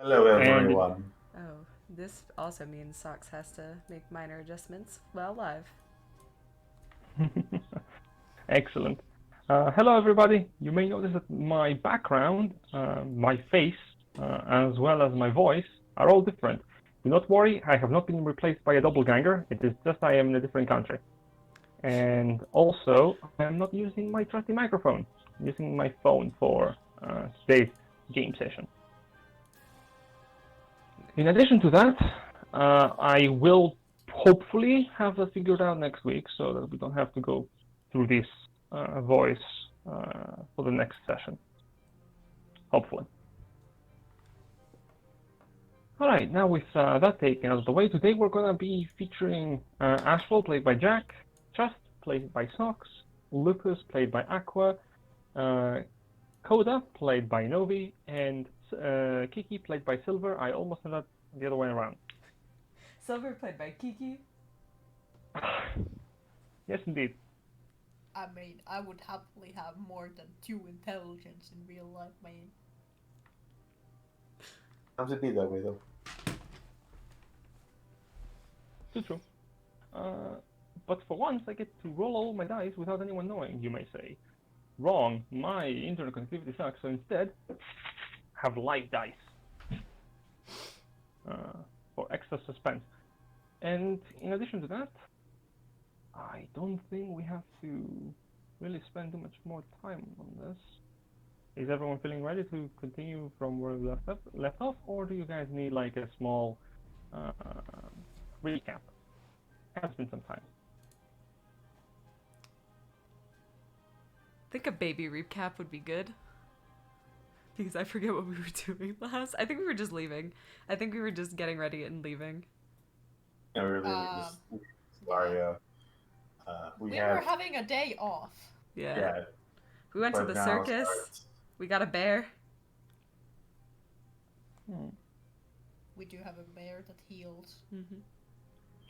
Hello, And everyone. Oh, this also means Socks has to make minor adjustments while live. excellent. Hello, everybody. You may notice that my background, my face, as well as my voice are all different. Do not worry, I have not been replaced by a doppelganger. It is just I am in a different country. And also, I am not using my trusty microphone. I'm using my phone for today's game session. In addition to that, I will hopefully have that figured out next week so that we don't have to go through this voice for the next session. Hopefully. All right, now with that taken out of the way, today we're going to be featuring Ashwell, played by Jack, Trust, played by Sox, Lucas, played by Aqua, uh, Coda, played by Novi, and Kiki, played by Silver. I almost said that the other way around. Silver played by Kiki. Yes, indeed. I mean, I would happily have more than 2 intelligence in real life, man. Sounds to be that way, though. Too true. Uh, but for once, I get to roll all my dice without anyone knowing, you may say. Wrong, my internet connectivity sucks, so instead, have live dice for extra suspense. And in addition to that, I don't think we have to really spend too much more time on this. Is everyone feeling ready to continue from where we left off, or do you guys need like a small uh, recap? It has been some time. I think a baby recap would be good. Because I forget what we were doing last. I think we were just leaving. I think we were just getting ready and leaving. Yeah, we Um, just Xolario. We we were had, having a day off. Yeah. yeah, We went to but the now circus. starts. We got a bear. Hmm. We do have a bear that heals. Mm-hmm.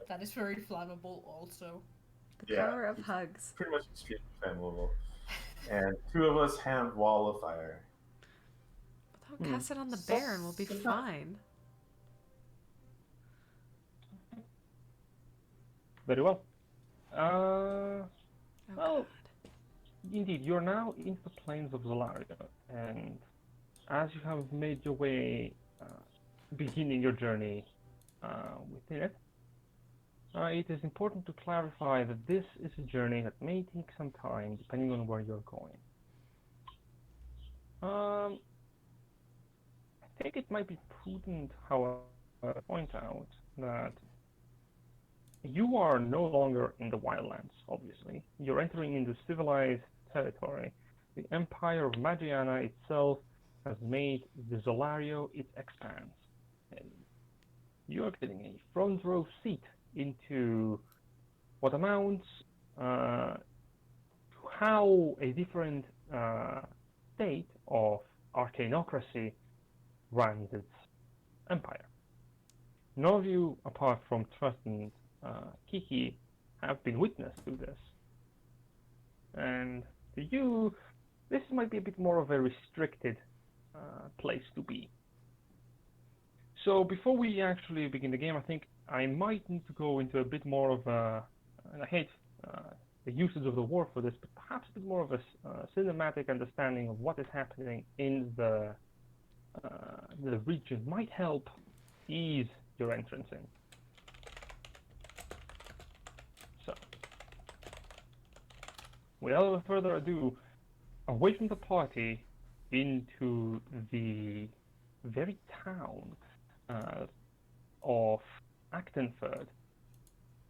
That is very flammable, also. The Yeah, power of he's hugs. pretty much extremely flammable. And two of us have wall of fire. Don't cast it on the So, bear and we'll be sometime. fine. Very well. Uh, Oh well, god. indeed, you're now into the plains of Xolario, and as you have made your way, beginning your journey within it, it is important to clarify that this is a journey that may take some time, depending on where you're going. I think it might be prudent, however, to point out that you are no longer in the wildlands, obviously. You're entering into civilized territory. The Empire of Magiana itself has made the Xolario its expanse. And you are getting a front row seat into what amounts to how a different state of arcanocracy runs its empire. None of you, apart from Trust and Kiki, have been witness to this. And to you, this might be a bit more of a restricted place to be. So before we actually begin the game, I think I might need to go into a bit more of a, and I hate the usage of the word for this, but perhaps a bit more of a cinematic understanding of what is happening in the region might help ease your entrance in. So, without further ado, away from the party into the very town uh, of Actonford,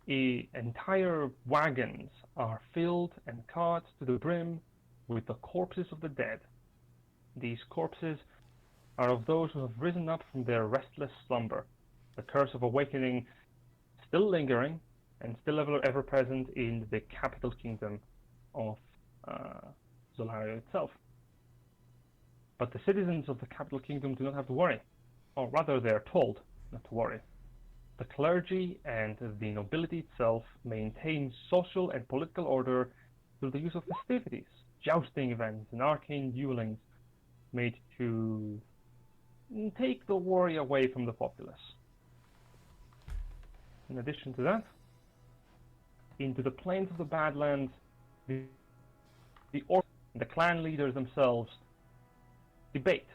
entire wagons are filled and carts to the brim with the corpses of the dead. These corpses are of those who have risen up from their restless slumber, the curse of awakening still lingering and still ever present in the capital kingdom of uh, Xolario itself. But the citizens of the capital kingdom do not have to worry, or rather they are told not to worry. The clergy and the nobility itself maintain social and political order through the use of festivities, jousting events, and arcane duelings made to take the worry away from the populace. In addition to that, into the plains of the Badlands, the the clan leaders themselves debate.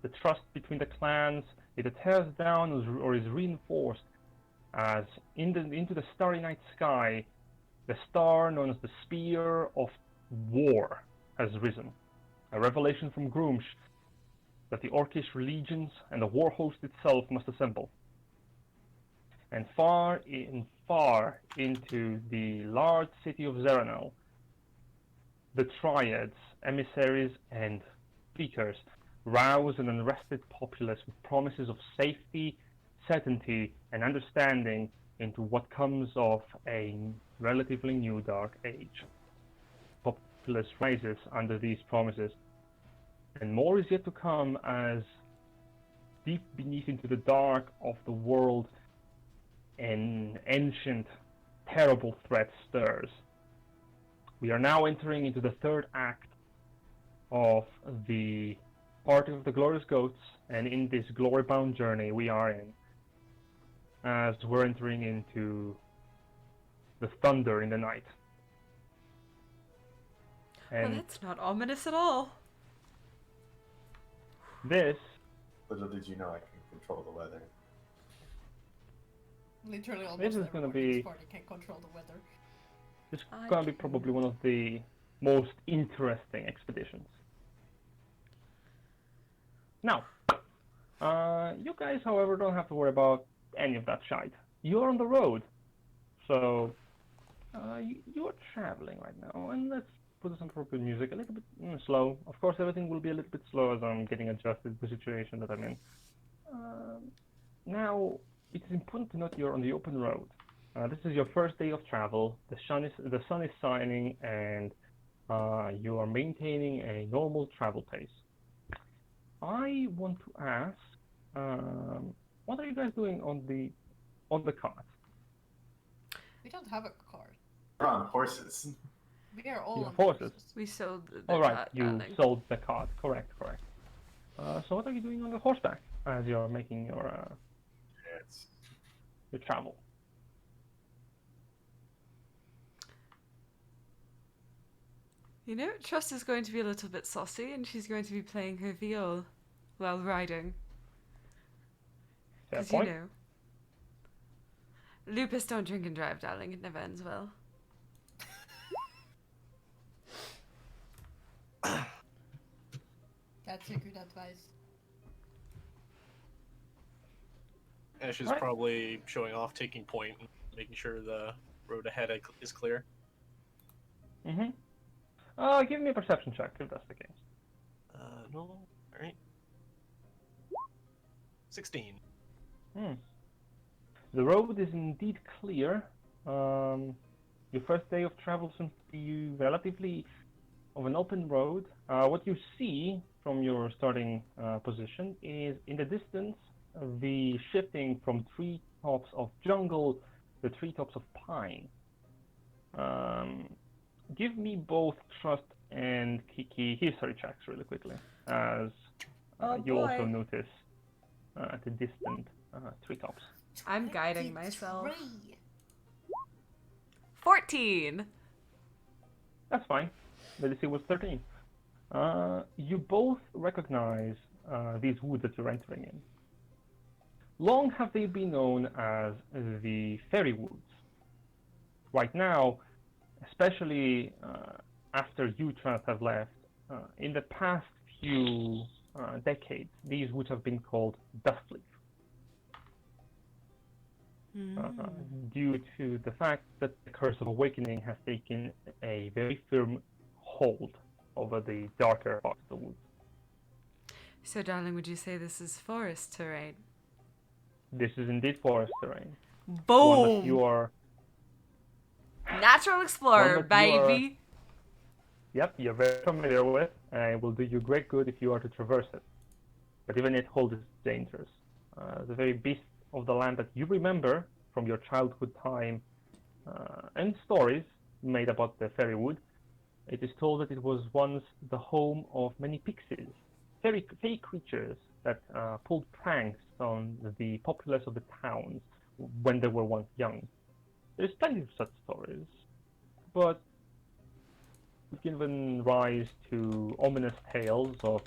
The trust between the clans either tears down or is reinforced as into the starry night sky, the star known as the Spear of War has risen. A revelation from Grumsh that the Orcish legions and the war host itself must assemble. And far into the large city of Zeranel, the Triads, emissaries, and speakers rouse an unrested populace with promises of safety, certainty, and understanding into what comes of a relatively new dark age. Populace rises under these promises, and more is yet to come as deep beneath into the dark of the world an ancient, terrible threat stirs. We are now entering into the third act of the Party of the Glorious Goats, and in this glory-bound journey we are in, as we're entering into the thunder in the night. And Well, that's not ominous at all. this Little did you know I can control the weather. Literally almost is everyone gonna in be- this party can control the weather. is I going to be can- probably one of the most interesting expeditions. Now, you guys, however, don't have to worry about any of that shite. You're on the road, so you're traveling right now, and let's put some appropriate music, a little bit slow. Of course, everything will be a little bit slow as I'm getting adjusted to the situation that I'm in. Now, it is important to note you're on the open road. This is your first day of travel. The sun is shining, and you are maintaining a normal travel pace. I want to ask, what are you guys doing on the cart? We don't have a car. We're on horses. We are all You on have horses. We sold the All right, cart, you darling. sold the cart. Correct. So what are you doing on the horseback as you're making It's your travel? You know, Trust is going to be a little bit saucy, and she's going to be playing her viol while riding. Fair Because you point. know. Lupus, don't drink and drive, darling. It never ends well. That's a good advice. Ash is Right. probably showing off, taking point, and making sure the road ahead is clear. Mm-hmm. Give me a perception check if that's the case. No. Alright. 16. The road is indeed clear. Your first day of travel seems to be relatively of an open road. What you see from your starting position is in the distance the shifting from treetops of jungle to treetops of pine. Give me both Trust and Kiki history checks really quickly, as Oh, you also boy. notice at the distant treetops. I'm guiding myself. 23. 14! That's fine. The DC was 13. You both recognize these woods that you're entering in. Long have they been known as the Fairy Woods. Right now, especially after you Trust have left, in the past few decades, these woods have been called Dustleaf. Due to the fact that the Curse of Awakening has taken a very firm hold over the darker parts of the woods. So, darling, would you say this is forest terrain? This is indeed forest terrain. One that Boom! you are, Natural explorer, One that you are- baby! yep, you're very familiar with, and it will do you great good if you are to traverse it. But even it holds its dangers. The very beast of the land that you remember from your childhood time and stories made about the fairy wood, it is told that it was once the home of many pixies, fake creatures that pulled pranks on the populace of the towns when they were once young. There's plenty of such stories, but given rise to ominous tales of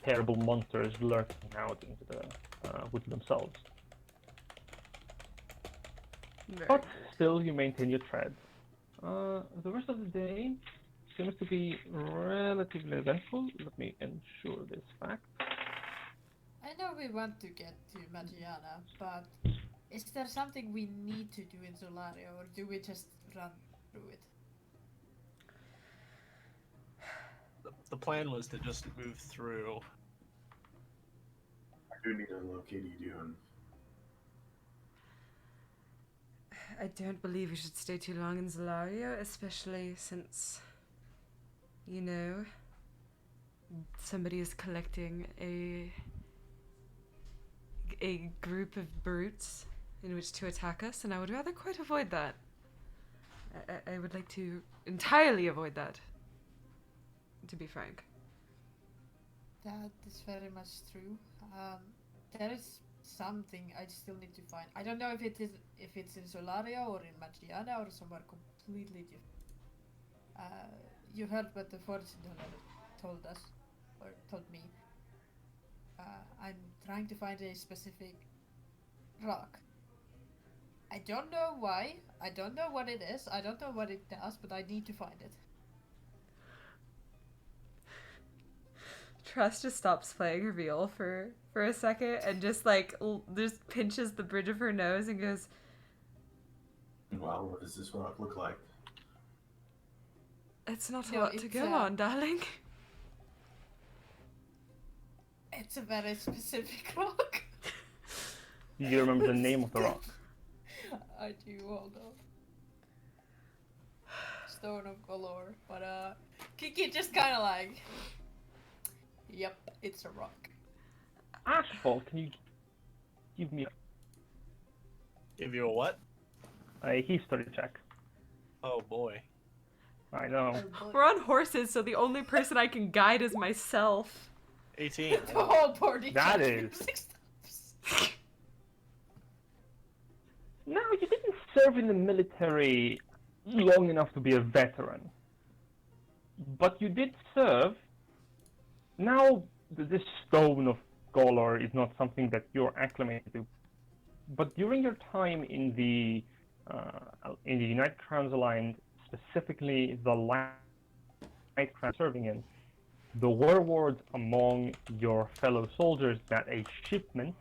terrible monsters lurking out into the woods themselves. Very But good. still, you maintain your tread. The rest of the day seems to be relatively eventful. Let me ensure this fact. I know we want to get to Magiana, but is there something we need to do in Xolario, or do we just run through it? The plan was to just move through. I do need to locate Edun. I don't believe we should stay too long in Xolario, especially since, you know, somebody is collecting a group of brutes in which to attack us, and I would rather quite avoid that. I would like to entirely avoid that, to be frank. That is very much true. There is something I still need to find. I don't know if it's in Xolario or in Magiana or somewhere completely different. You heard what the fortune teller told us, or told me. I'm trying to find a specific rock. I don't know why. I don't know what it is. I don't know what it does, but I need to find it. Trust just stops playing reveal for a second and just just pinches the bridge of her nose and goes, Well, what does this rock look like? "It's not a No, lot to it's, go on, darling." It's a very specific rock. Do you remember the name of the rock? I do, hold on. Stone of Galore. But Kiki just kinda like, yep, it's a rock. Asphalt, can you give me Give you a what? a history check? Oh boy. I know. Oh, We're on horses, so the only person I can guide is myself. 18. the whole party. That got is- 6 times. No, you didn't serve in the military long enough to be a veteran. But you did serve. Now, this stone of Golor is not something that you're acclimated to. But during your time in the United Crowns Alliance, specifically the Light Crown serving in, there were words among your fellow soldiers that a shipment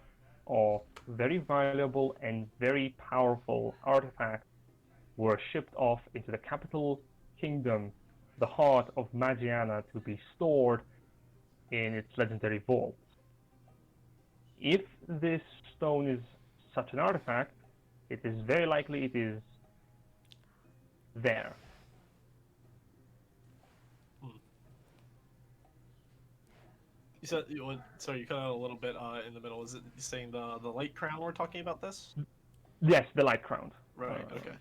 of very valuable and very powerful artifacts were shipped off into the capital kingdom, the heart of Magiana, to be stored in its legendary vaults. If this stone is such an artifact, it is very likely it is there. You said sorry, you cut out a little bit in the middle. Is it saying the light crown we're talking about this? Yes, the Light Crown. Right. Okay.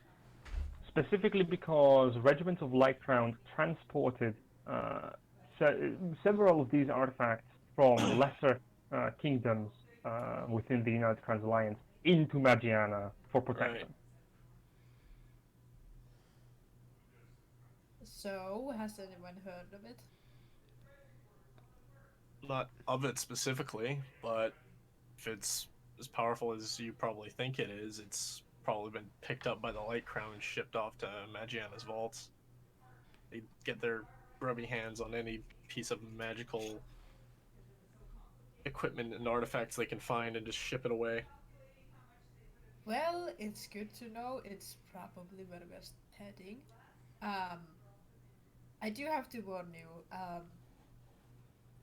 Specifically because regiments of Light Crown transported several of these artifacts from lesser kingdoms within the United Crowns Alliance into Magiana for protection. So, has anyone heard of it? Not of it specifically, but if it's as powerful as you probably think it is, it's probably been picked up by the Light Crown and shipped off to Magiana's vaults. They get their grubby hands on any piece of magical equipment and artifacts they can find and just ship it away. Well, it's good to know. It's probably where we're heading. I do have to warn you.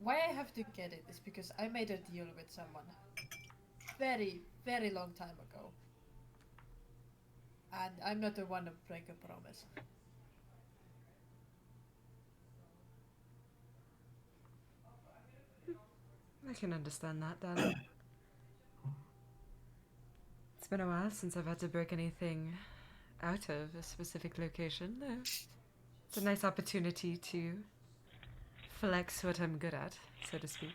Why I have to get it is because I made a deal with someone very, very long time ago. And I'm not the one to break a promise. I can understand that, darling. It's been a while since I've had to break anything out of a specific location, though. It's a nice opportunity to flex what I'm good at, so to speak.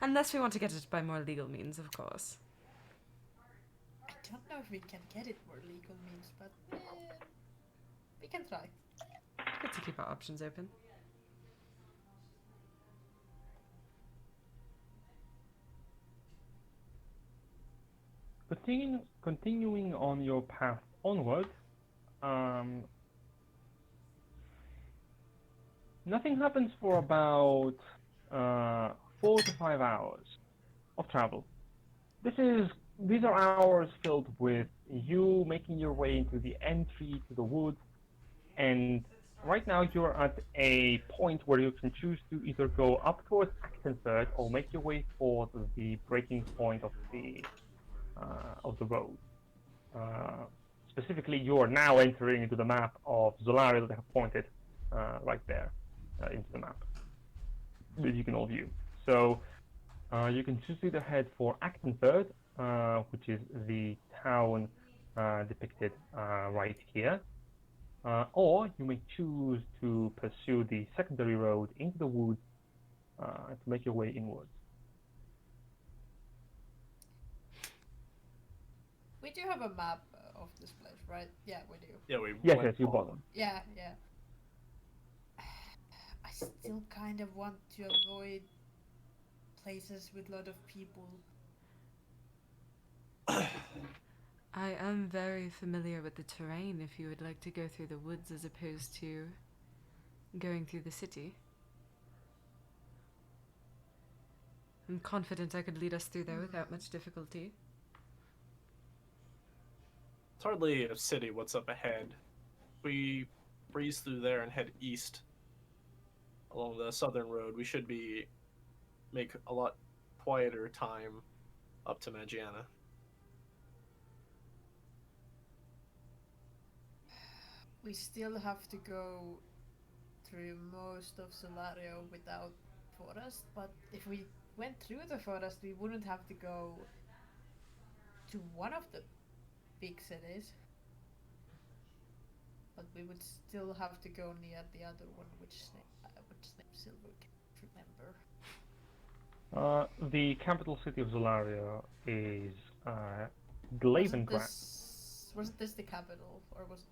Unless we want to get it by more legal means, of course. I don't know if we can get it more legal means, but we can try. Good to keep our options open. Continuing on your path onward, nothing happens for about 4 to 5 hours of travel. These are hours filled with you making your way into the entry to the woods, and right now you're at a point where you can choose to either go up towards Actonford or make your way for the breaking point of the road. Specifically, you are now entering into the map of Xolario that I have pointed right there into the map that you can all view. So you can choose to either head for Actonford, which is the town depicted right here, or you may choose to pursue the secondary road into the woods to make your way inwards. We do have a map of this place, right? Yeah, we do. Yeah, we Yes, went yes, you all- bought them. Yeah, yeah. I still kind of want to avoid places with a lot of people. I am very familiar with the terrain if you would like to go through the woods as opposed to going through the city. I'm confident I could lead us through there without much difficulty. It's hardly a city. What's up ahead? We breeze through there and head east along the southern road. We should make a lot quieter time up to Magiana. We still have to go through most of Xolario without forest, but if we went through the forest, we wouldn't have to go to one of the big cities. But we would still have to go near the other one, which name Silver can't remember. The capital city of Xolario is Wasn't Glavengrad. wasn't this the capital, or was?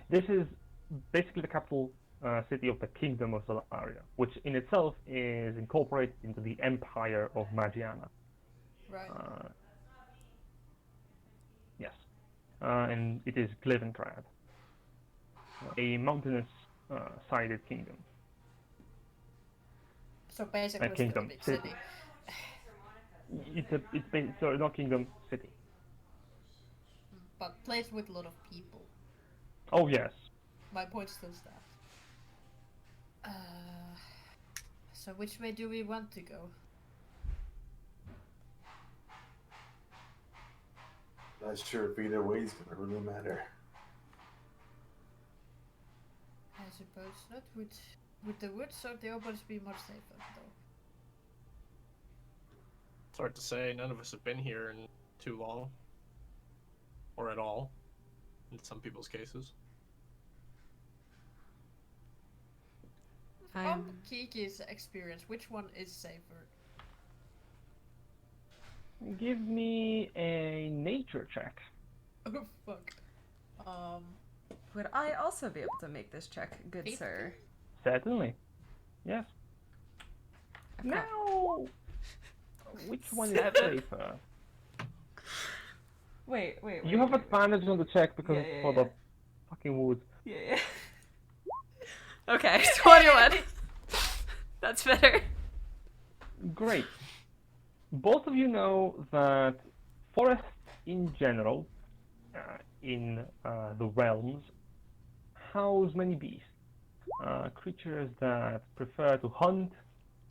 This is basically the capital city of the Kingdom of Xolario, which in itself is incorporated into the Empire of Magiana. Right. Yes. And it is Glavengrad, a mountainous sided kingdom. So basically, it's kingdom, a big city. city. Sorry, not kingdom, city. But place with a lot of people. Oh yes. My point still stands. So which way do we want to go? Not sure if either way is gonna really matter. I suppose not. Would the woods or the opens be much safer though? It's hard to say. None of us have been here in too long, or at all, in some people's cases. From Kiki's experience, which one is safer? Give me a nature check. Oh fuck. Would I also be able to make this check, good 50? sir? Certainly. Yes. I've got- Now, which one is 7. safer? Wait. You have advantage on the check because Yeah, it's yeah, for yeah. the fucking woods. Yeah. Okay, 21. That's better. Great. Both of you know that forests in general, in the realms, house many beasts. Creatures that prefer to hunt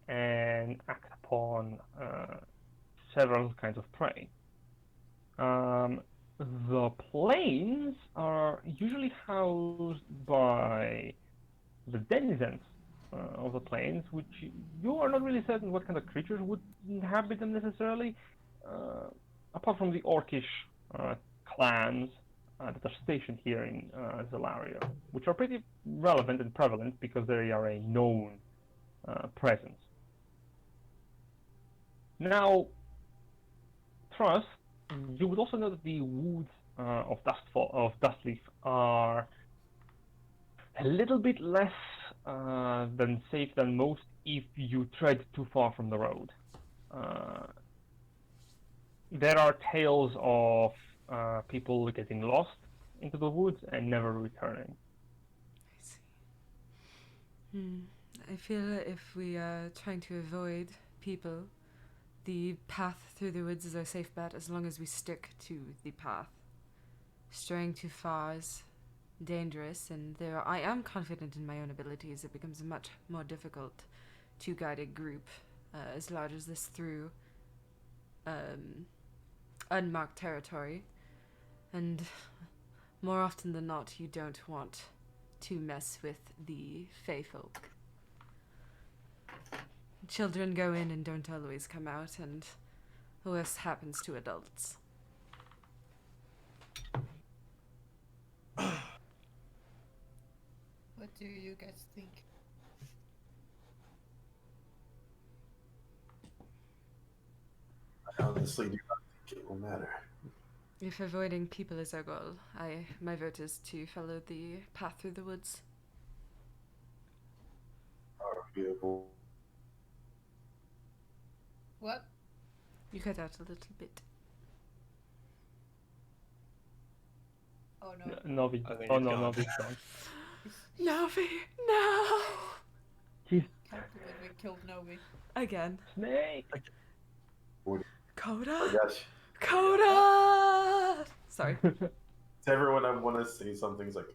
and act upon several kinds of prey. The plains are usually housed by the denizens of the plains, which you are not really certain what kind of creatures would inhabit them necessarily, apart from the orcish clans that are stationed here in Xolario, which are pretty relevant and prevalent because they are a known presence. Now, Trust, you would also know that the woods of Dustleaf are a little bit less than safe than most if you tread too far from the road. There are tales of people getting lost into the woods and never returning. I see. I feel if we are trying to avoid people, the path through the woods is our safe bet as long as we stick to the path. Straying too far is dangerous, and I am confident in my own abilities. It becomes much more difficult to guide a group as large as this through unmarked territory. And more often than not, you don't want to mess with the Fey folk. Children go in and don't always come out, and worse happens to adults. What do you guys think? I honestly do not think it will matter. If avoiding people is our goal, my vote is to follow the path through the woods. Arguable. What? You cut out a little bit. Oh no. Novi. I think Oh it's no, gone. Novi's gone. Novi, no! He's Can't believe we killed Novi. Again. Snake. I Coda! guess Coda! Sorry. to everyone I want to say something's like,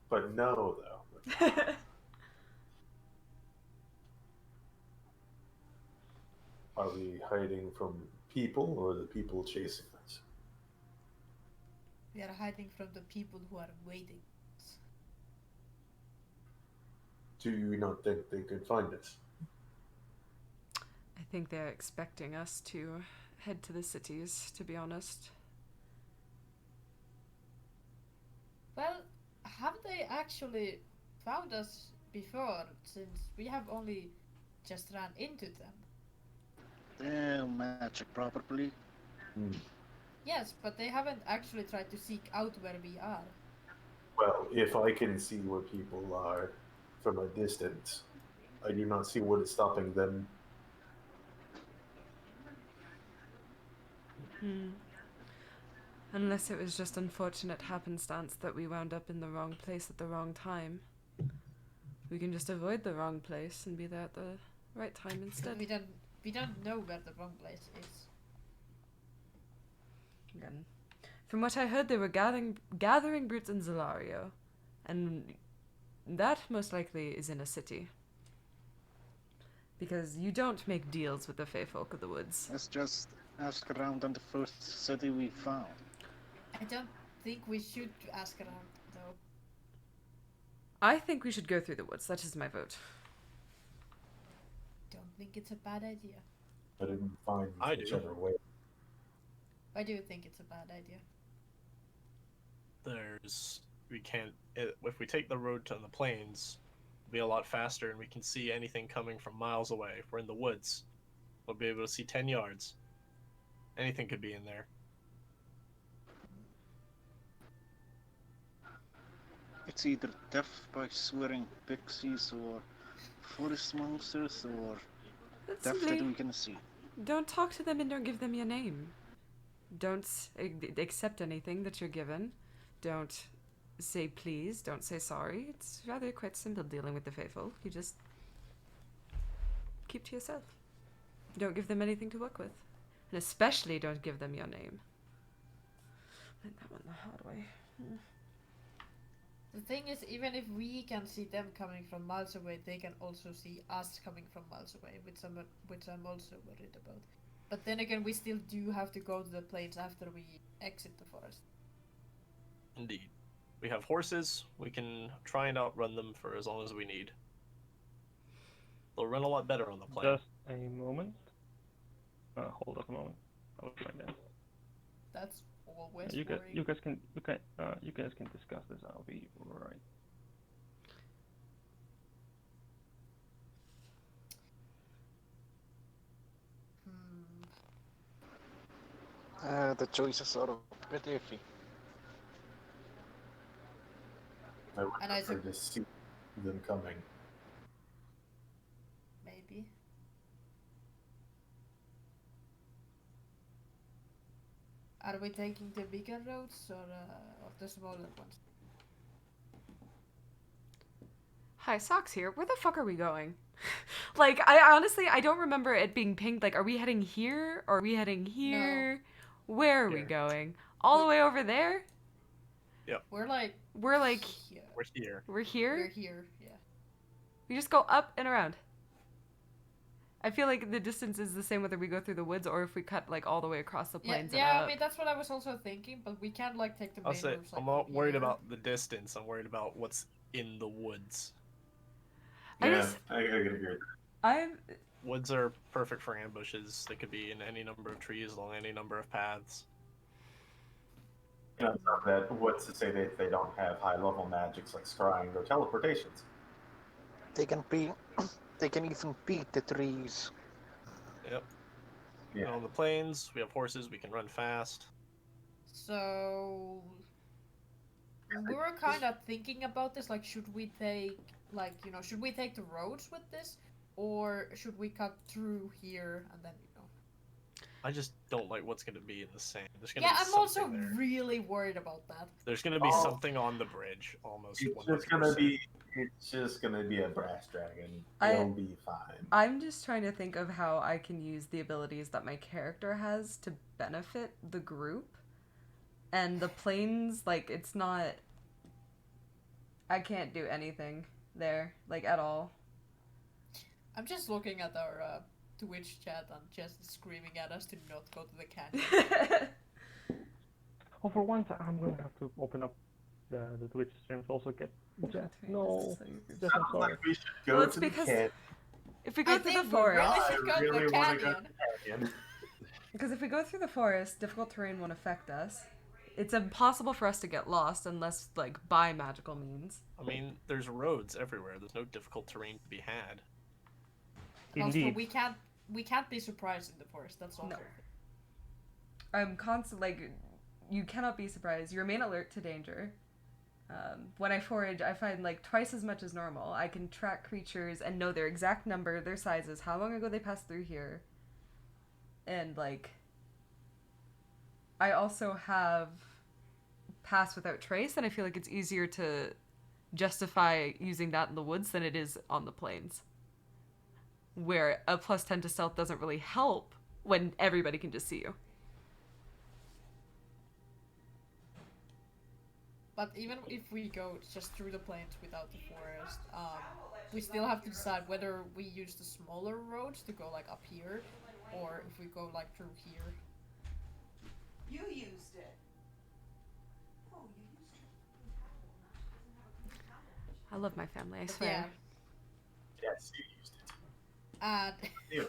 but no, though. Are we hiding from people or the people chasing us? We are hiding from the people who are waiting. Do you not think they could find us? I think they're expecting us to head to the cities, to be honest. Well, have they actually found us before, since we have only just ran into them? They'll match it properly. Yes, but they haven't actually tried to seek out where we are. Well, if I can see where people are from a distance, I do not see what is stopping them. Unless it was just unfortunate happenstance that we wound up in the wrong place at the wrong time. We can just avoid the wrong place and be there at the right time instead. We don't know where the wrong place is. Again. From what I heard, they were gathering brutes in Xolario, and that most likely is in a city. Because you don't make deals with the Fey folk of the woods. Let's just ask around on the first city we found. I don't think we should ask around, though. I think we should go through the woods. That is my vote. Don't think it's a bad idea. I didn't find I do. whichever way. Why do you think it's a bad idea? If we take the road to the plains, it'll be a lot faster and we can see anything coming from miles away. If we're in the woods, we'll be able to see 10 yards. Anything could be in there. It's either death by swearing pixies or forest monsters or death that Simply we can see. don't talk to them and don't give them your name. Don't accept anything that you're given. Don't say please. Don't say sorry. It's rather quite simple dealing with the faithful. You just keep to yourself. Don't give them anything to work with. And especially don't give them your name. Learned that one the hard way. The thing is, even if we can see them coming from miles away, they can also see us coming from miles away, which I'm also worried about. But then again, we still do have to go to the plains after we exit the forest. Indeed. We have horses. We can try and outrun them for as long as we need. They'll run a lot better on the plain. Just a moment. Hold up a moment. I'll find that. That's always You worrying. guys can discuss this. I'll be right. The choices are a bit iffy. I would And I prefer to see them coming. Maybe. Are we taking the bigger roads or the smaller ones? Hi, Socks here. Where the fuck are we going? Like, I honestly, I don't remember it being pinged. Like, are we heading here? Or are we heading here? Where are we Here. going? All the way over there? We're like We're like, here. We're here. we're here? We're here, yeah. We just go up and around. I feel like the distance is the same whether we go through the woods or if we cut like all the way across the plains and Yeah, up. I mean that's what I was also thinking, but we can't like take the I'll main say roads. Like, I'm not from worried here. about the distance. I'm worried about what's in the woods. I Yeah, just- I can agree with that. I'm Woods are perfect for ambushes. They could be in any number of trees along any number of paths. You know, it's not that what's to say that they don't have high level magics like scrying or teleportations. They can even beat the trees. Yep. Yeah. And on the plains, we have horses. We can run fast. So we were kind of thinking about this. Like, should we take should we take the roads with this, or should we cut through here and then I just don't like what's going to be in the sand. There's going Yeah, to be I'm something also there. really worried about that. There's going to be Oh. something on the bridge, almost. It's 100%. just gonna be a brass dragon. I- It'll be fine. I'm just trying to think of how I can use the abilities that my character has to benefit the group. And the plains, like, it's not... I can't do anything there, like, at all. I'm just looking at our Twitch chat and just screaming at us to not go to the canyon. Oh, for once, I'm going to have to open up the Twitch stream to also get Jeff. No, Jeff, I'm Sounds sorry. like we should go Well, it's to the because- canyon. If we go I through think the we forest... really should go to the wanna go to canyon. the canyon. Because if we go through the forest, difficult terrain won't affect us. It's impossible for us to get lost unless, like, by magical means. I mean, there's roads everywhere. There's no difficult terrain to be had. Also, Indeed. we can't be surprised in the forest. That's all. No. I'm constant, like, you cannot be surprised. You remain alert to danger. When I forage, I find, like, twice as much as normal. I can track creatures and know their exact number, their sizes, how long ago they passed through here. And, like, I also have pass without trace, and I feel like it's easier to justify using that in the woods than it is on the plains. Where a +10 to stealth doesn't really help when everybody can just see you. But even if we go just through the plains without the forest, we still have to decide whether we use the smaller roads to go like up here, or if we go like through here. You used it. Oh, you used it. I love my family, I But swear. Yes, you used it. And Ew.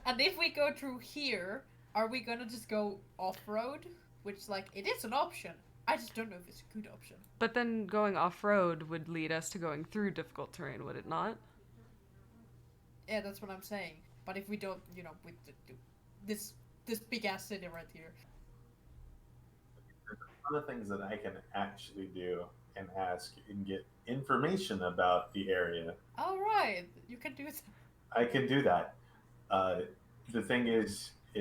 and if we go through here, are we gonna just go off-road? Which, like, it is an option. I just don't know if it's a good option. But then going off-road would lead us to going through difficult terrain, would it not? Yeah, that's what I'm saying. But if we don't, with this big ass city right here. One of the things that I can actually do and ask and get information about the area, All right, you can do it. I can do that. The thing is I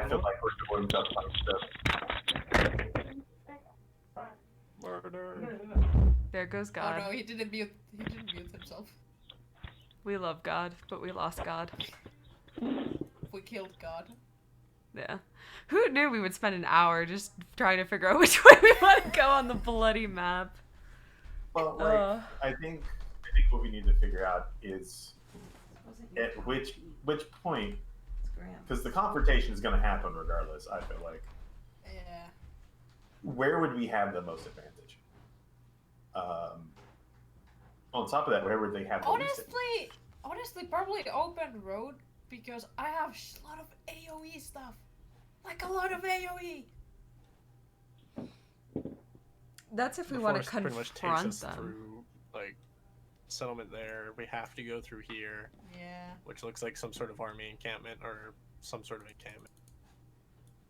feel like we're doing stuff like stuff. Murder. There goes God. Oh no, he didn't mute himself. We love God, but we lost God. We killed God. Yeah. Who knew we would spend an hour just trying to figure out which way we want to go on the bloody map? But like, I think what we need to figure out is at which point, It's Graham. because the confrontation is going to happen regardless. I feel like, Yeah. where would we have the most advantage? On top of that, where would they have the least advantage? Honestly, probably open road, because I have a lot of AoE stuff. Like a lot of AoE. That's if we The want to forest pretty much takes confront us them. through like settlement there. We have to go through here, Yeah. which looks like some sort of army encampment or some sort of encampment.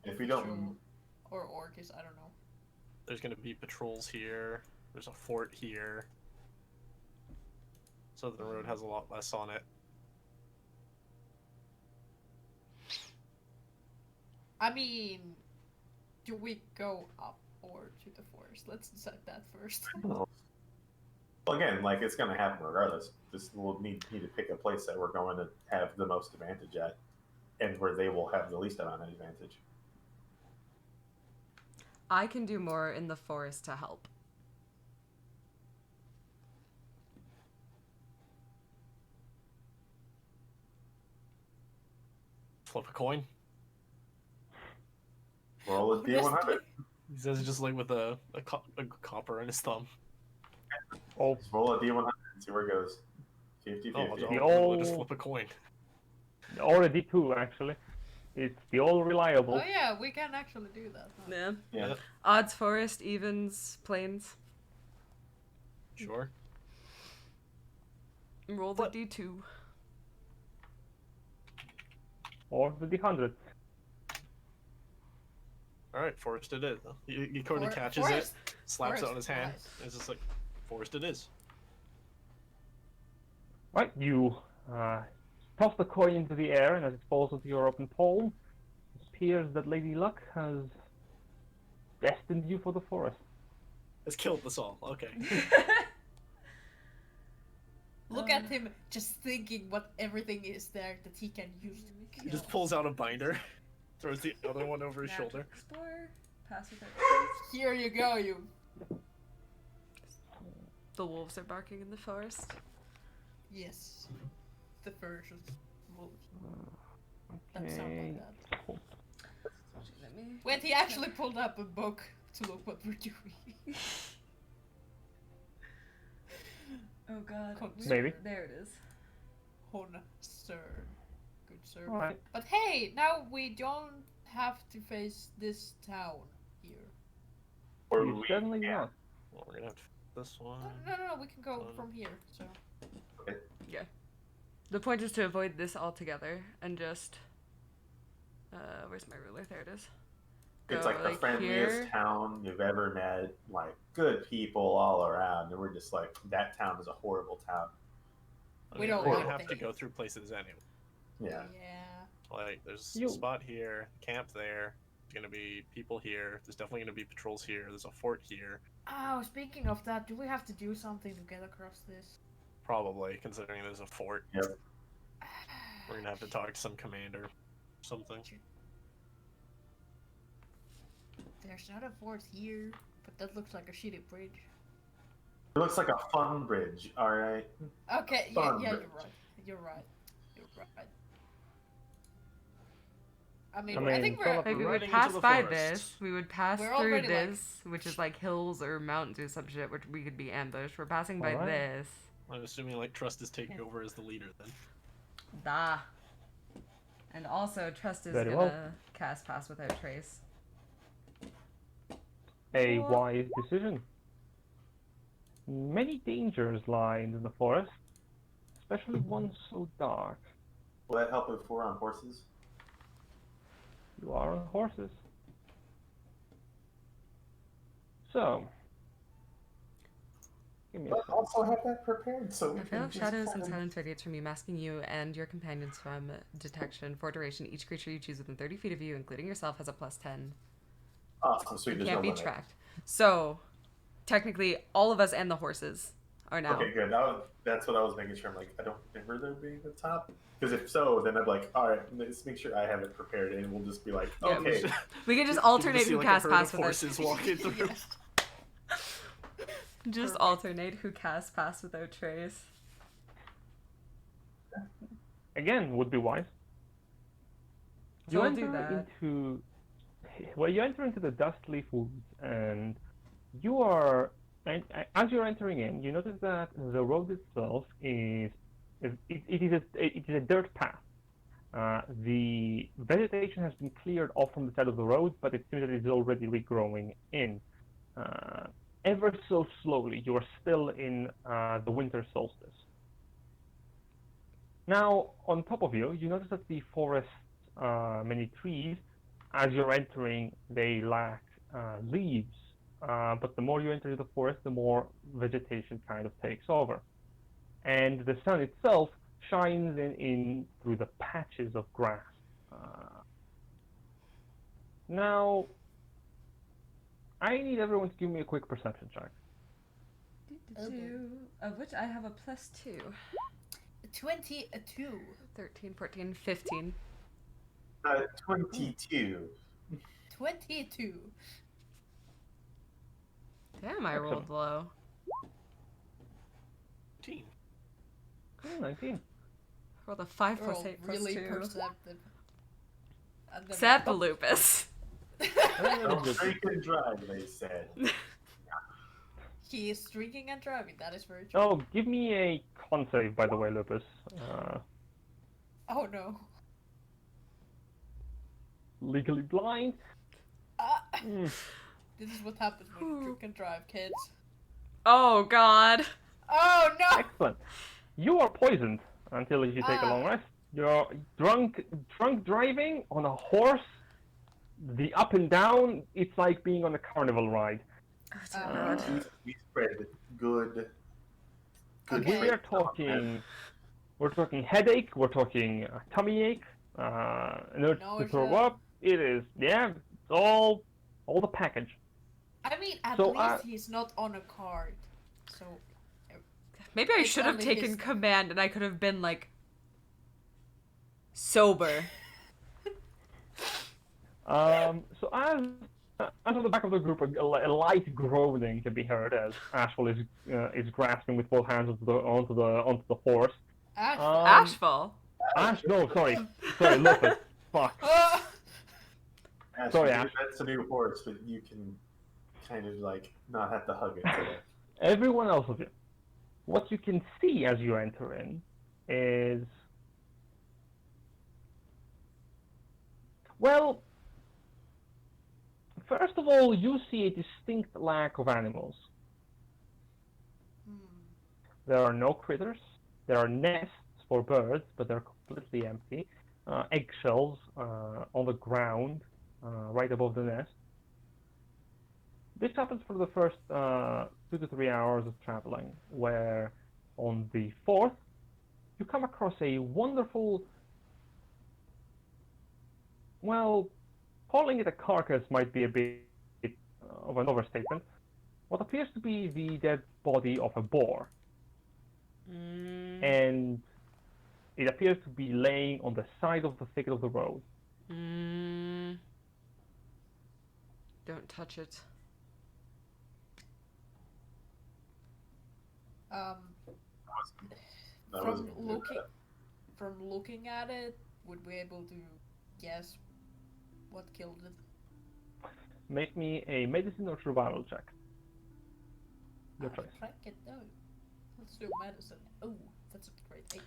If we don't, Sure. Or Orcus, I don't know. There's going to be patrols here. There's a fort here. Southern Road has a lot less on it. I mean, do we go up or to the forest? Let's decide that first. well, again, like it's going to happen regardless. Just we'll need to pick a place that we're going to have the most advantage at, and where they will have the least amount of advantage. I can do more in the forest to help. Flip a coin. Roll a D100. He says it just like with a copper in his thumb. Oh, Just roll a D100 and see where it goes. 50-50. I'll just flip a coin. or a D2 actually. It's the all reliable. Oh yeah, we can actually do that. Huh? Yeah. Yeah. Odds, forest, evens, plains. Sure. Roll the What? D2. Or the D100. All right, forest it is. He kind of catches forest. it, slaps it Forest, on his hand. nice. And it's just like, forest it is. Right, you toss the coin into the air, and as it falls into your open palm, it appears that Lady Luck has destined you for the forest. It's killed us all. Okay. Look at him just thinking what everything is there that he can use to He kill. just pulls out a binder, throws the other one over his shoulder. Explore. Pass without Here you go, you. The wolves are barking in the forest. Yes. The version. Wolves. That sounds Okay. like that. Let me. When he actually pulled up a book to look what we're doing. Oh god. Maybe. There it is. Hon, sir. Good sir. Alright. But hey, now we don't have to face this town here. Or You we certainly can. not. Well, we're gonna have to this one. No, we can go from here. So Yeah. The point is to avoid this altogether and just. Where's my ruler? There it is. It's Go, like the friendliest here. town you've ever met. Like good people all around, and we're just like that town is a horrible town. We don't We're want gonna have to things. go through places anyway. Yeah. Yeah. Like, there's You- a spot here, camp there. There's gonna be people here. There's definitely gonna be patrols here. There's a fort here. Oh, speaking of that, do we have to do something to get across this? Probably, considering there's a fort. Yep. We're gonna have to talk to some commander. Something. There's not a fort here, but that looks like a shitty bridge. It looks like a fun bridge. All right. Okay, yeah, Fun yeah, bridge. you're right. You're right. You're right. I mean, I I mean, think sort we're of Like we Riding would into pass the by forest. this, we would pass We're through already, like- this, which is like hills or mountains or some shit, which we could be ambushed. We're passing by Alright. this. I'm assuming like Trust is taking over as the leader then. Da. And also, Trust is Very gonna well. cast Pass Without Trace. A wise decision. Many dangers lie in the forest, especially one so dark. Will that help if we're on horses? You are on horses. So, give me a But sec. also have that prepared so we A veil can of just shadows kind and of- silence radiates from you, masking you and your companions from detection. For duration, each creature you choose within 30 feet of you, including yourself, has a +10. Awesome, sweet. And There's can't no be limit. tracked. So, technically, all of us and the horses are now. Okay, good. That's what I was making sure. I'm like, I don't remember there being a top. Because if so, then I'm like, all right, let's make sure I have it prepared, and we'll just be like, Yeah, okay. We can just You alternate see, who like, casts a herd Pass of Without horses walking through. Just Perfect. alternate who casts Pass Without Trace. Again, would be wise. So we'll do that. into you enter into the Dustleaf Woods, and you are, and as you're entering in, you notice that the road itself it is a dirt path. The vegetation has been cleared off from the side of the road, but it seems that it is already regrowing in. ever so slowly, you are still in the winter solstice. Now, on top of you, you notice that the forest, many trees, as you're entering, they lack leaves. But the more you enter the forest, the more vegetation kind of takes over. And the sun itself shines in through the patches of grass. Now, I need everyone to give me a quick perception check. Of which I have a +2. 22. 13, 14, 15. 22. 22. Damn, I Excellent. rolled low. 19. 19. Rolled a 5 We're plus all 8 plus really 2. perceptive. And then Except for Lupus. Don't drink and drive, they said. He is drinking and driving, that is very true. Oh, give me a con save, by the way, Lupus. Oh no. Legally blind. Ah, Mm. this is what happens when you drink and drive, kids. Oh god. Oh no! Excellent. You are poisoned until you take a long rest. You're drunk driving on a horse. The up and down, it's like being on a carnival ride. Oh dear god. We spread good. Okay. We are talking. We're talking headache. We're talking tummy ache. An urge to throw Nausea. up. It is, yeah, it's all the package. I mean, at So, least he's not on a card. So, Maybe I It's should have only taken his- command and I could have been like sober. So as on the back of the group, a light groaning can be heard as Ashful is grasping with both hands onto the horse. Ash. Ashfall. Ash, no, sorry, Lupus. Fuck. Ash, Sorry, maybe Ash. that's a new horse, but you can kind of like not have to hug it today. Everyone else of you, what you can see as you enter in is, well, first of all, you see a distinct lack of animals. There are no critters. There are nests for birds, but they're completely empty. Eggshells on the ground, right above the nest. This happens for the first 2 to 3 hours of traveling, where on the 4th, you come across a wonderful, well, calling it a carcass might be a bit of an overstatement. What appears to be the dead body of a boar. And it appears to be laying on the side of the thicket of the road. Don't touch it. That From wasn't good. looking at it, would we be able to guess what killed it? Make me a medicine or survival check. Your choice. Crack it down. Let's do medicine. Oh, that's a great 8.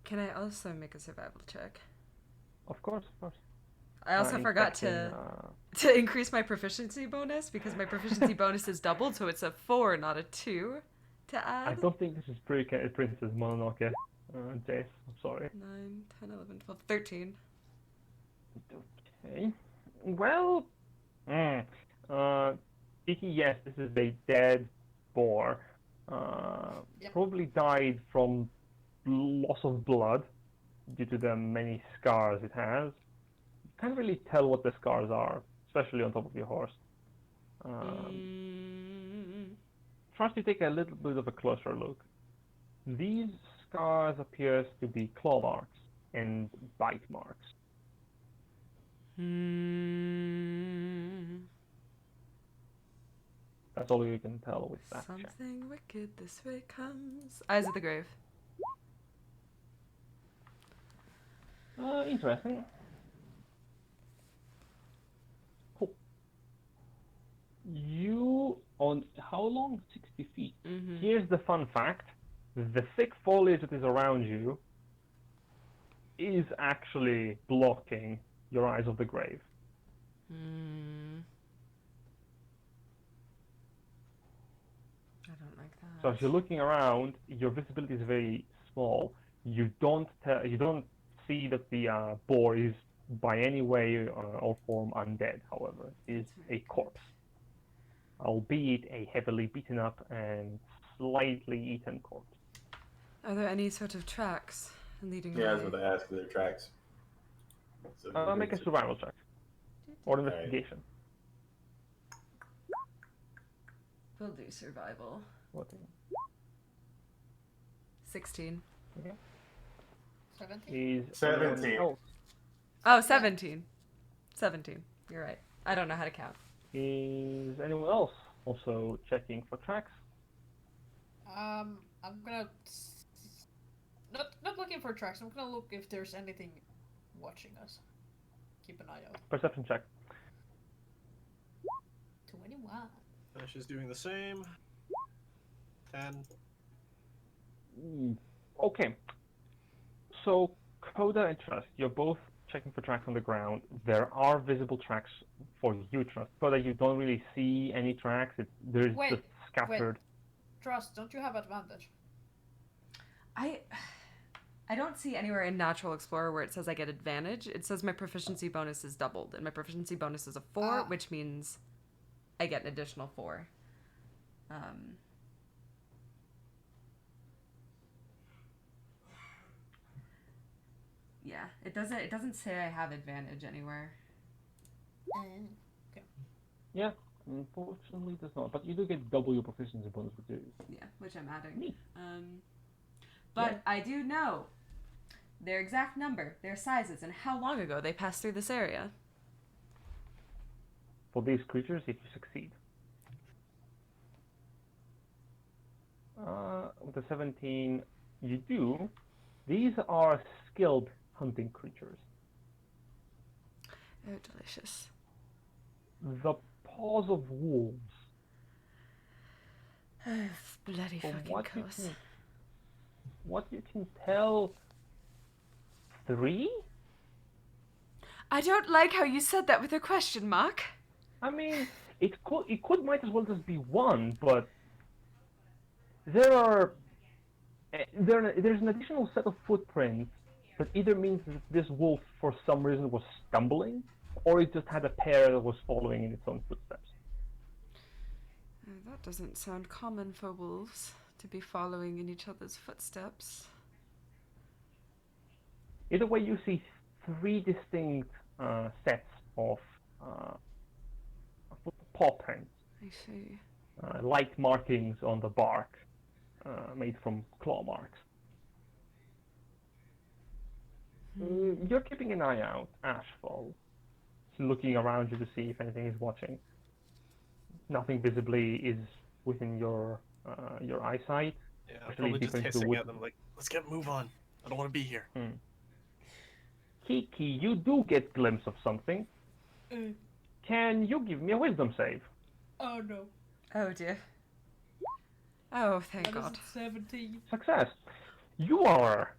Can I also make a survival check? Of course, of course. I also forgot to increase my proficiency bonus because my proficiency bonus is doubled, so it's a 4, not a 2 to add. I don't think this is Princess Mononoke, Jace. I'm sorry. 9, 10, 11, 12, 13. Okay. Well, Iki, yes, this is a dead boar. Yep. Probably died from loss of blood due to the many scars it has. You can't really tell what the scars are, especially on top of your horse. First, you take a little bit of a closer look. These scars appear to be claw marks and bite marks. That's all you can tell with that check. Something wicked this way comes. Eyes of the grave. Interesting. Cool. You on how long? 60 feet. Here's the fun fact. The thick foliage that is around you is actually blocking your eyes of the grave. So as you're looking around, your visibility is very small. You don't see that the boar is by any way or form undead. However, it is That's a very good. corpse, albeit a heavily beaten up and slightly eaten corpse. Are there any sort of tracks leading Yeah, I was away? about to ask their tracks. So Make a survival check or investigation. We'll do survival. What? 16. 17? Is 17. anyone else? Oh, 17. 17. You're right. I don't know how to count. Is anyone else also checking for tracks? I'm gonna not looking for tracks. I'm gonna look if there's anything watching us. Keep an eye out. Perception check. 21. She's doing the same. 10. Okay. So, Coda and Trust, you're both checking for tracks on the ground. There are visible tracks for you, Trust. Coda, you don't really see any tracks. There's Wait, just scattered. Trust, don't you have advantage? I don't see anywhere in Natural Explorer where it says I get advantage. It says my proficiency bonus is doubled, and my proficiency bonus is a 4, which means I get an additional 4. Yeah, it doesn't say I have advantage anywhere. Okay. Yeah, unfortunately it does not. But you do get double your proficiency bonus, which is Yeah, which I'm adding. neat. But I do know their exact number, their sizes, and how long ago they passed through this area. For these creatures, if you succeed. With the 17, you do. These are skilled hunting creatures. Oh, delicious. The paws of wolves. Oh, bloody From fucking course. What you can tell, 3? I don't like how you said that with a question mark. I mean, it might as well just be 1, but there's an additional set of footprints that either means that this wolf for some reason was stumbling, or it just had a pair that was following in its own footsteps. That doesn't sound common for wolves to be following in each other's footsteps. Either way, you see 3 distinct sets of paw prints. I see. Light markings on the bark, made from claw marks. You're keeping an eye out, Ashfall, looking around you to see if anything is watching. Nothing visibly is within your eyesight. Yeah, I'm Actually, probably just deeper into hissing wood. at them like, let's get move on. I don't want to be here. Kiki, you do get glimpse of something. Can you give me a wisdom save? Oh no. Oh dear. Oh, thank That is God. 17. Success. You are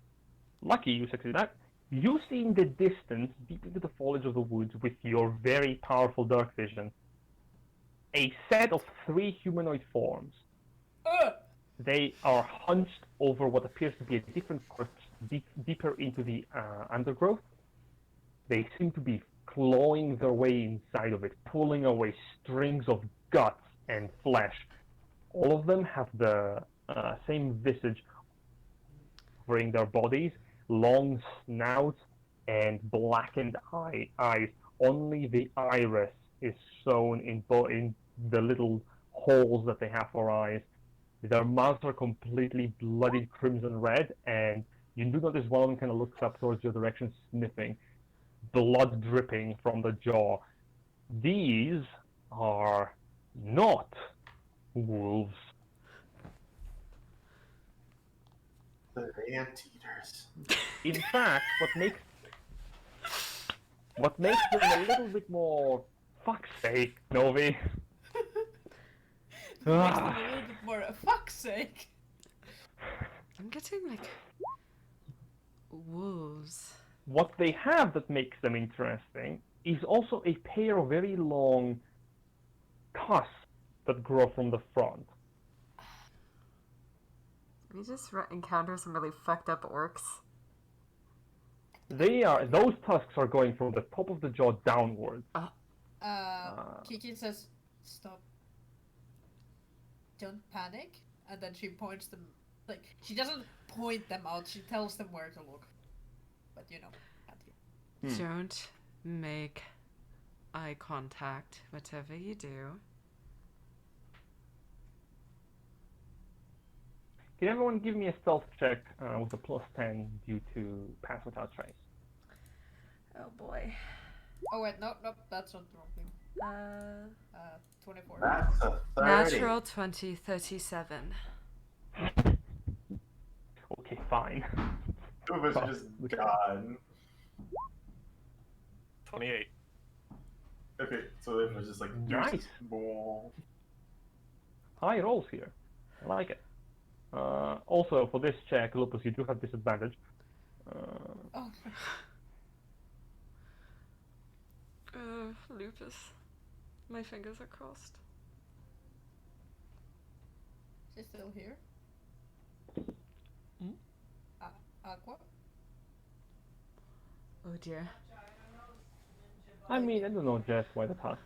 lucky you succeeded that. You see in the distance, deep into the foliage of the woods, with your very powerful dark vision, a set of 3 humanoid forms. They are hunched over what appears to be a different corpse deeper into the undergrowth. They seem to be clawing their way inside of it, pulling away strings of guts and flesh. All of them have the same visage covering their bodies, long snouts and blackened eyes. Only the iris is shown in the little holes that they have for eyes. Their mouths are completely bloody crimson red, and you do notice one of them kind of looks up towards your direction, sniffing, blood dripping from the jaw. These are not wolves. They're anteaters. In fact, what makes them a little bit more fuck's sake, Novi. Makes them a little bit more, fuck's sake. I'm getting like wolves. What they have that makes them interesting is also a pair of very long tusks that grow from the front. We just encounter some really fucked up orcs. Those tusks are going from the top of the jaw downwards. Kiki says, "Stop. Don't panic." And then she points them. Like, she doesn't point them out, she tells them where to look. But you know, Don't make eye contact, whatever you do. Can everyone give me a stealth check with a +10 due to pass without trace? Oh boy. Oh wait, no, that's not the wrong thing. 24. That's a 30. Natural 20, 37. Okay, fine. Two of us are just gone. 28. Okay, so it was just like Nice. deuces. Boom. High rolls here. I like it. Also, for this check, Lupus, you do have disadvantage. Oh, Lupus. My fingers are crossed. she's still here. Aqua? Oh dear. I mean, I don't know just why the task.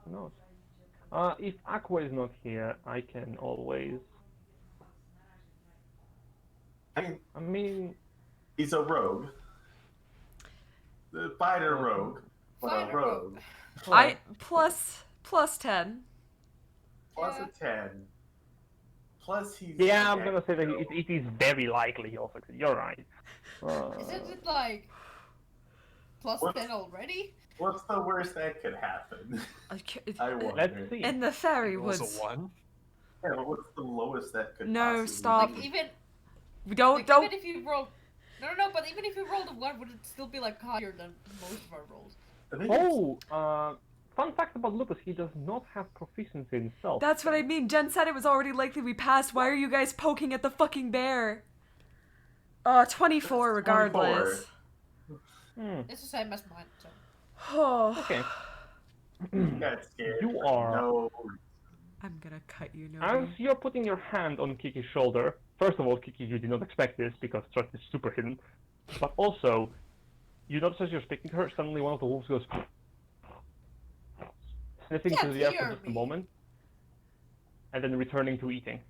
Who knows? If Aqua is not here, I can always... I mean... He's a rogue. The fighter rogue. But a Fighter rogue. I plus 10. Plus Yeah. a 10. Plus he's... Yeah, I'm gonna say that it is very likely he'll succeed. You're right. Isn't it like plus What? 10 already? What's the worst that could happen? I wonder. Let's see. In the fairy It was woods. a 1. Yeah, but what's the lowest that could No, possibly stop. be? Like, even Don't. even if you roll, no, but even if you rolled a 1, would it still be like higher than most of our rolls? I think it's- Fun fact about Lupus, he does not have proficiency in stealth. That's what I mean. Jen said it was already likely we passed. Why are you guys poking at the fucking bear? 24 regardless. It's the same as mine, so. Oh. Okay. got scared. You for are- No. I'm gonna cut you, As Nobi. you're putting your hand on Kiki's shoulder, first of all, Kiki, you did not expect this because trust is super hidden. But also, you notice as you're speaking to her, suddenly one of the wolves goes sniffing Can't to the air hear for just a me. moment, and then returning to eating.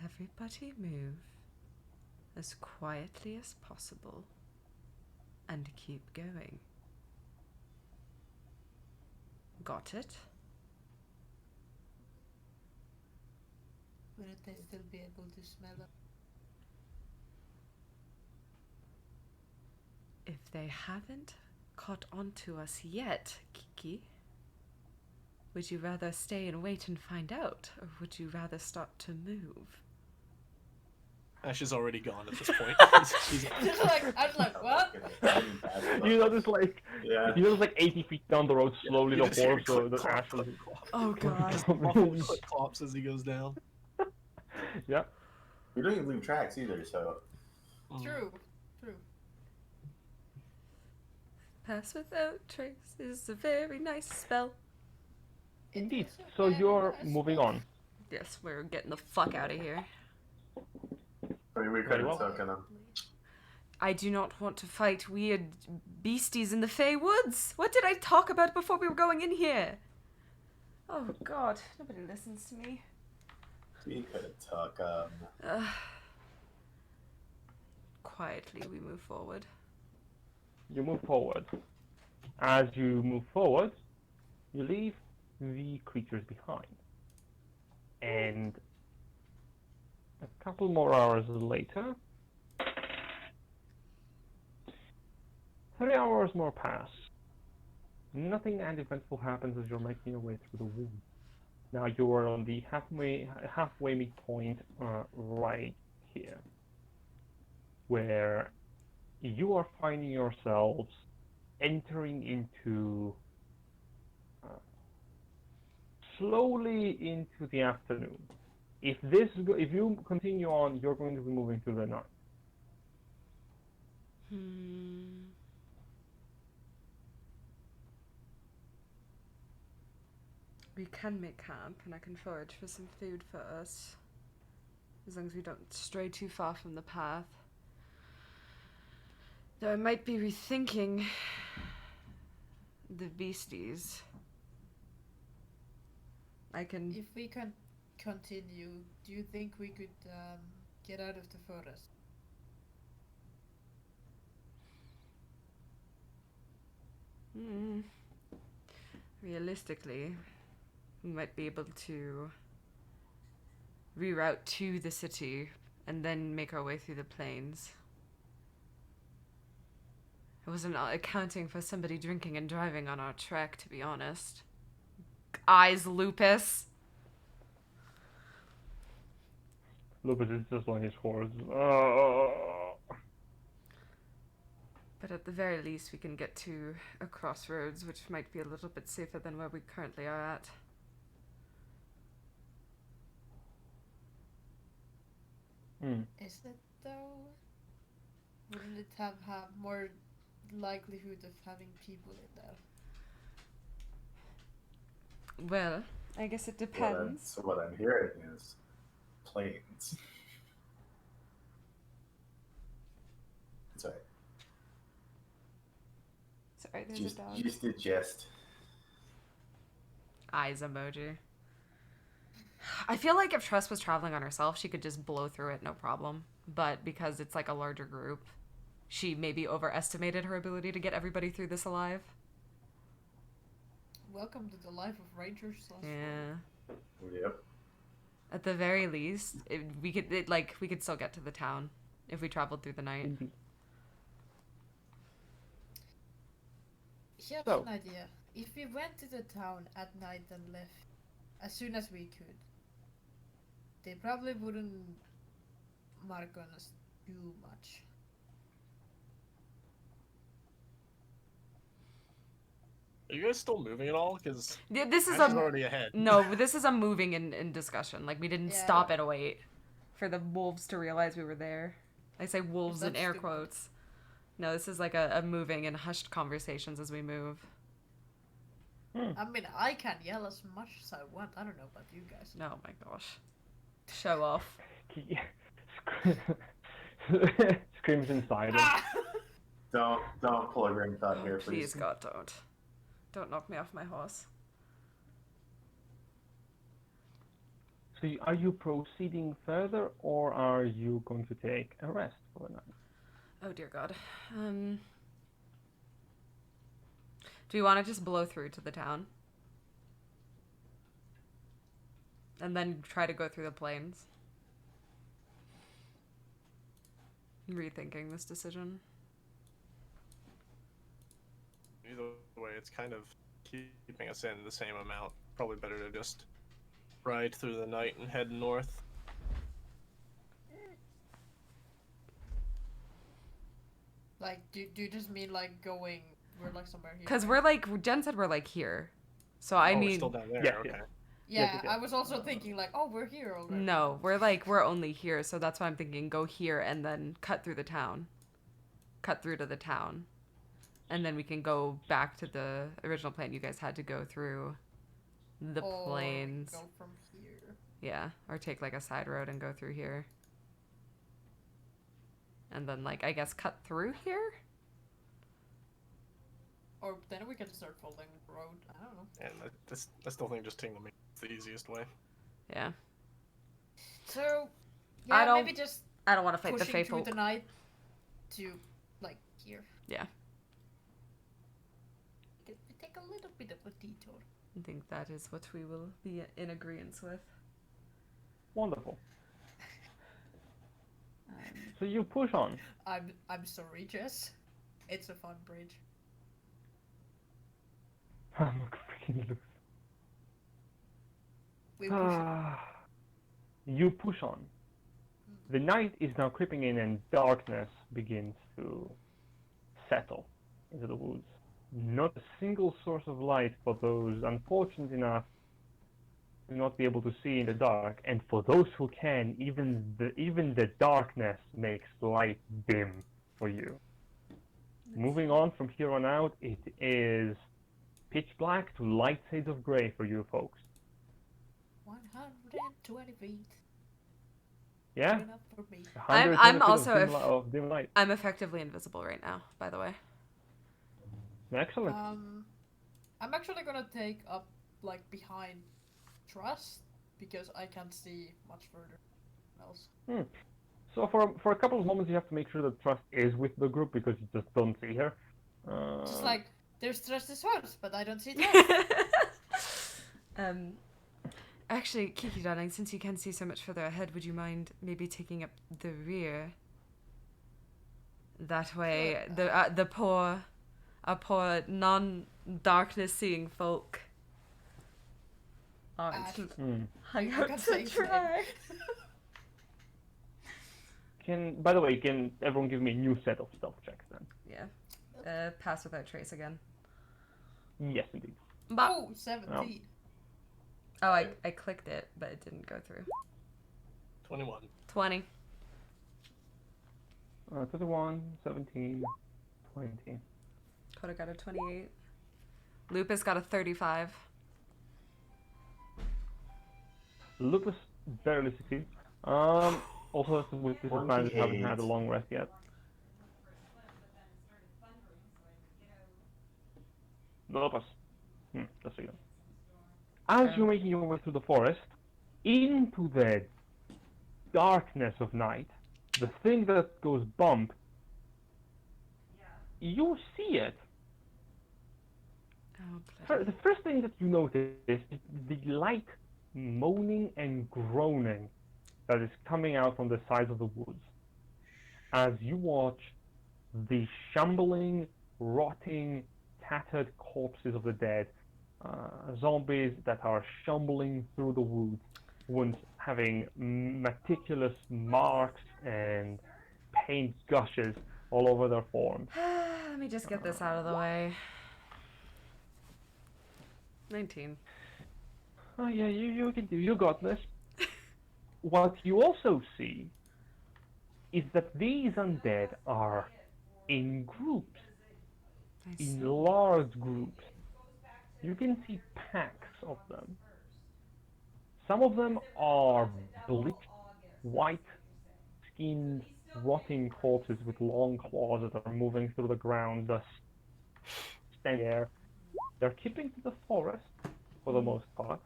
Everybody move as quietly as possible and keep going. Got it? Wouldn't they still be able to smell it? If they haven't caught on to us yet, Kiki, would you rather stay and wait and find out, or would you rather start to move? Ash is already gone at this point. He's- Just like, I was like, what? You notice like Yeah. 80 feet down the road, slowly You the just hear horse, clip, the clop, ash will... clip, clop. Oh god. Clip clops as he goes down. Yeah. We don't even leave tracks either, so. True. Pass without trace is a very nice spell. Indeed. It's a So very you're nice moving spell. on. Yes, we're getting the fuck out of here. I mean, we could Very have well. taken them. I do not want to fight weird beasties in the Fey Woods. What did I talk about before we were going in here? Oh god, nobody listens to me. We could have took Quietly, we move forward. You move forward. As you move forward, you leave the creatures behind. And a couple more hours later, 3 hours more pass. Nothing uneventful happens as you're making your way through the woods. Now you are on the halfway midpoint right here, where you are finding yourselves entering into slowly into the afternoon. If you continue on, you're going to be moving to the night. We can make camp, and I can forage for some food for us. As long as we don't stray too far from the path. Though I might be rethinking the beasties. I can. If we can continue, do you think we could get out of the forest? Realistically, we might be able to reroute to the city and then make our way through the plains. I wasn't accounting for somebody drinking and driving on our trek, to be honest. Eyes, Lupus. Lupus is just on his horse. But at the very least, we can get to a crossroads, which might be a little bit safer than where we currently are at. Is it though? Wouldn't it have more likelihood of having people in there? Well, I guess it depends. So what I'm hearing is planes. Sorry. Sorry, there's a dog. Just a jest. Eyes emoji. I feel like if Tress was traveling on herself, she could just blow through it, no problem. But because it's like a larger group, she maybe overestimated her ability to get everybody through this alive. Welcome to the life of rangers. Yeah. Yep. At the very least, we could still get to the town if we traveled through the night. Indeed. Here's So- an idea. If we went to the town at night and left as soon as we could, they probably wouldn't mark on us too much. Are you guys still moving at all? Because Yeah, this is Ash is a already ahead. no. This is a moving in discussion. Like we didn't Yeah. stop and wait for the wolves to realize we were there. I say wolves in That's air stupid. quotes. No, this is like a moving and hushed conversations as we move. I mean, I can yell as much as I want. I don't know about you guys. Oh my gosh, show off. Screams inside him. Ah! Don't pull a grim thought Oh, here, please, please. God, don't knock me off my horse. So are you proceeding further, or are you going to take a rest for the night? Oh dear God. Do we want to just blow through to the town? And then try to go through the plains? Rethinking this decision. Either way, it's kind of keeping us in the same amount. Probably better to just ride through the night and head north. Like, do you just mean like going? We're like somewhere here. Because right? we're like, Jen said we're like here. So I Oh, we're mean, still down there. Yes, Okay. yes. Yeah, yeah. I was also thinking like, oh, we're here already. no, we're only here. So that's why I'm thinking go here and then cut through the town. Cut through to the town. And then we can go back to the original plan you guys had to go through the Or plains. Go from here. Yeah, or take like a side road and go through here. And then like I guess cut through here? Or then we can start following the road. I don't know. And I still think just taking the main is the easiest way. Yeah. So, I yeah, don't maybe just I don't want to fight the pushing faithful. through the night to like here. Yeah. We take a little bit of a detour. I think that is what we will be in agreement with. Wonderful. So you push on. I'm sorry, Jess. It's a fun bridge. I'm freaking loose. We push it. You push on. The night is now creeping in and darkness begins to settle into the woods. Not a single source of light for those unfortunate enough to not be able to see in the dark, and for those who can, even the darkness makes light dim for you. Moving on from here on out, it is pitch black to light shades of gray for you folks. 120 feet. Yeah? Good enough for me. 120 I'm feet of also dim of dim light. I'm effectively invisible right now, by the way. Excellent. I'm actually gonna take up like behind Trust because I can't see much further else. So for a couple of moments, you have to make sure that Trust is with the group because you just don't see her. Just like there's Trust as well, but I don't see Trust. Actually, Kiki darling, since you can see so much further ahead, would you mind maybe taking up the rear? That way, the poor non-darkness seeing folk aren't hung I out can't to say try. By the way, can everyone give me a new set of stealth checks then? Yeah. Pass without trace again. Yes, indeed. But, Oh, 17. oh, I clicked it, but it didn't go through. 21. 20. 21, 17, 20. Coda got a 28. Lupus got a 35. Lupus barely succeeds. Also with disadvantage, haven't had a long rest yet. Lupus. Let's see. As you're making your way through the forest, into the darkness of night, the thing that goes bump, you see it. Oh, The first thing that you notice is the light moaning and groaning that is coming out from the sides of the woods as you watch the shambling, rotting, tattered corpses of the dead, zombies that are shambling through the woods, wounds having meticulous marks and paint gushes all over their forms. Let me just get this out of the way. 19. Oh yeah, you can do. You got this. What you also see is that these undead are in groups, in large groups. You can see packs of them. Some of them are bleached, white-skinned, rotting corpses with long claws that are moving through the ground, thus standing there. They're keeping to the forest for the most part.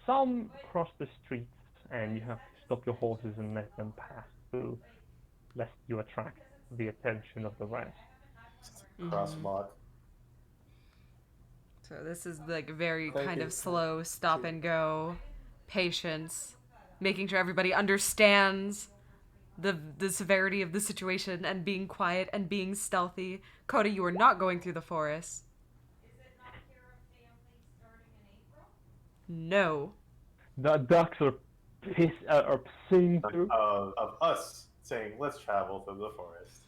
Some cross the streets, and you have to stop your horses and let them pass through, lest you attract the attention of the rest. Crosswalk. So this is like very kind of slow stop and go, patience, making sure everybody understands the severity of the situation and being quiet and being stealthy. Coda, you are not going through the forest. No. The ducks are singing through. Of us saying, let's travel through the forest.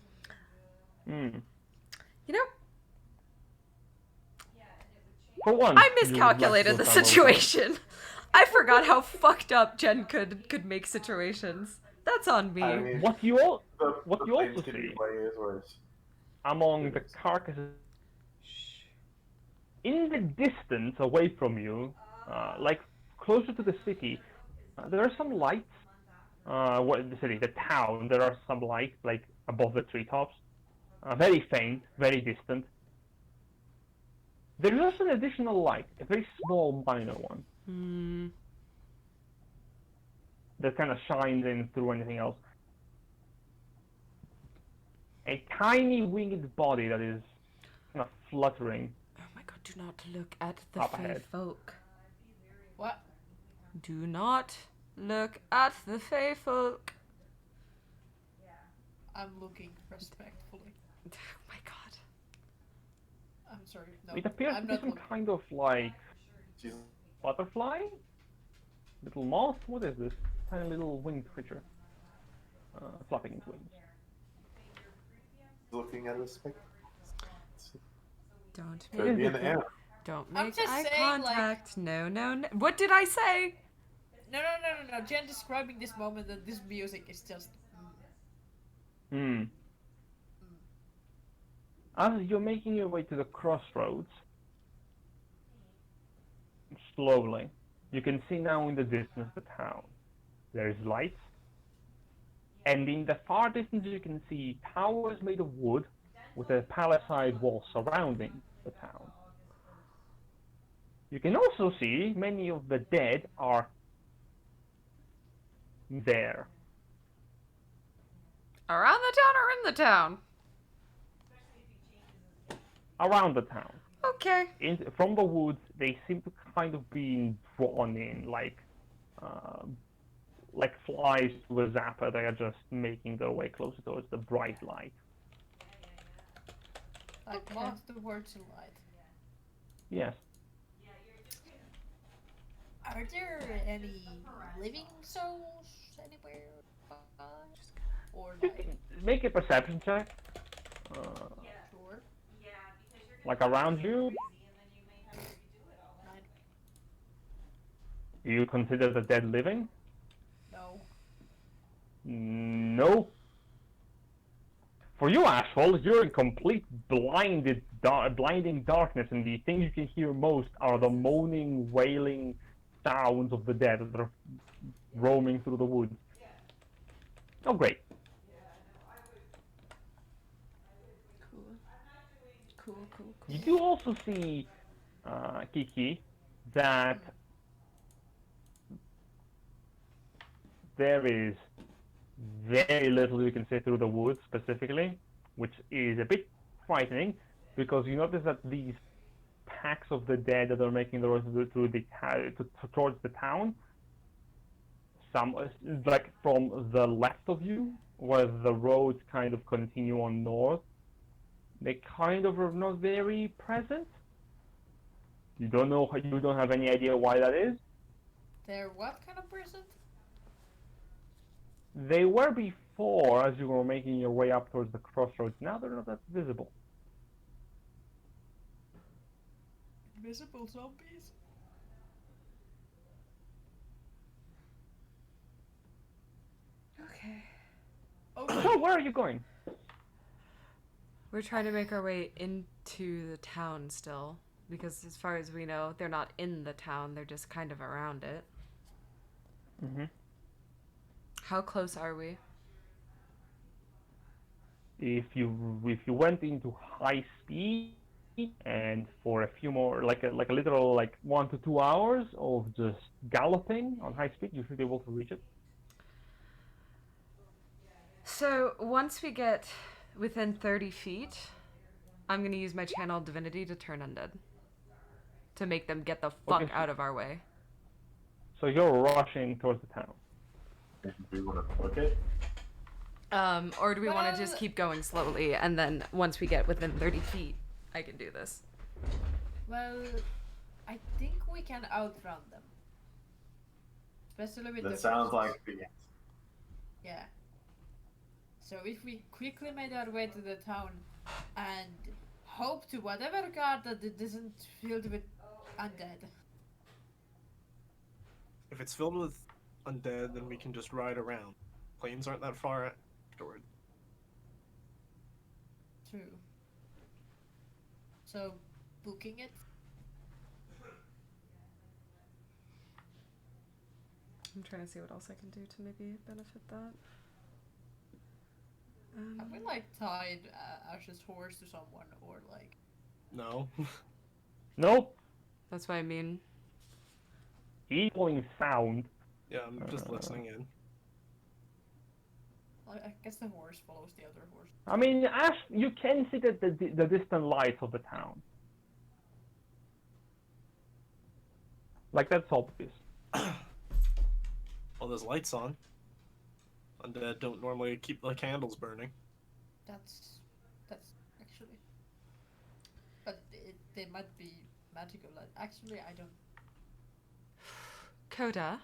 You know, For one, I miscalculated the situation. I forgot how fucked up Jen could make situations. That's on me. I mean, What you also planes could see be way worse. among the carcasses in the distance away from you, like closer to the city, there are some lights. The town, there are some lights like above the treetops, very faint, very distant. There is also an additional light, a very small, minor one, that kind of shines in through anything else. A tiny winged body that is kind of fluttering. Oh my god, do not look at the Up Fey ahead. folk. What? Do not look at the Fey folk. I'm looking respectfully. Oh my god. I'm sorry. No, It appears I'm to be not some looking. kind of like She's butterfly? Little moth? What is this? Tiny little winged creature. Flapping its wings. looking at us. Don't Could make be an ant. Don't I'm make just eye saying, like- contact. No, no, no. What did I say? No. Jen describing this moment that this music is just. As you're making your way to the crossroads, slowly, you can see now in the distance the town. There is lights, and in the far distance you can see towers made of wood with a palisade wall surrounding the town. You can also see many of the dead are there. Around the town or in the town? Around the town. Okay. From the woods, they seem to kind of be drawn in like flies to a zapper. They are just making their way closer towards the bright light. Like Okay. moth towards the light. Yes. Are there any living souls anywhere? Or You like, can make a perception check. sure. Like around you, Nine. do you consider the dead living? No. No. For you, Ashfall, you're in complete blinding darkness, and the things you can hear most are the moaning, wailing sounds of the dead that are roaming through the woods. Oh, great. Cool. You do also see, Kiki, that there is very little you can see through the woods specifically, which is a bit frightening, because you notice that these packs of the dead that are making their way towards the town, some like from the left of you, where the roads kind of continue on north, they kind of are not very present. You don't know. You don't have any idea why that is. They're what kind of person? They were before, as you were making your way up towards the crossroads. Now they're not that visible. Invisible zombies? Okay. So where are you going? We're trying to make our way into the town still, because as far as we know, they're not in the town, they're just kind of around it. Mm-hmm. How close are we? If you went into high speed and for a few more like a literal 1 to 2 hours of just galloping on high speed, you should be able to reach it. So once we get within 30 feet, I'm going to use my channel divinity to turn undead. To make them get the fuck Okay. out of our way. So you're rushing towards the town. Do we want to book it? Or do we want to Well- just keep going slowly, and then once we get within 30 feet, I can do this. Well, I think we can outrun them. Especially with the That sounds horses. like the answer. Yeah. So if we quickly made our way to the town and hope to whatever god that it isn't filled with undead. If it's filled with undead, then we can just ride around. Planes aren't that far afterward. True. So, booking it? I'm trying to see what else I can do to maybe benefit that. Have we like tied Ash's horse to someone or like? No. Nope. That's what I mean. Equaling sound. Yeah, I'm just listening in. I guess the horse follows the other horse. I mean, Ash, you can see the distant lights of the town. Like that's obvious. Well, there's lights on. Undead don't normally keep the candles burning. That's actually. But they might be magical. Actually, I don't. Coda,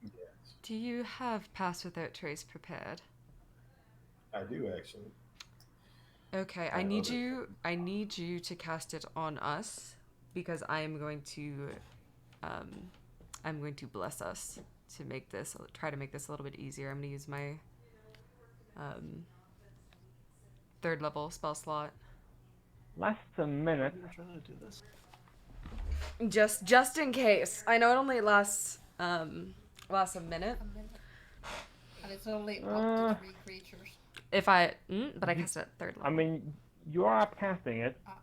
Yes, do you have Pass Without Trace prepared? I do actually. Okay, I need you to cast it on us, because I'm going to bless us to try to make this a little bit easier. I'm going to use my third level spell slot. Lasts a minute. I'm trying to do this. Just in case. I know it only lasts a minute. A minute. And it's only up Uh, to 3 creatures. If I but I cast it at third level. I mean, you are casting it. Ah.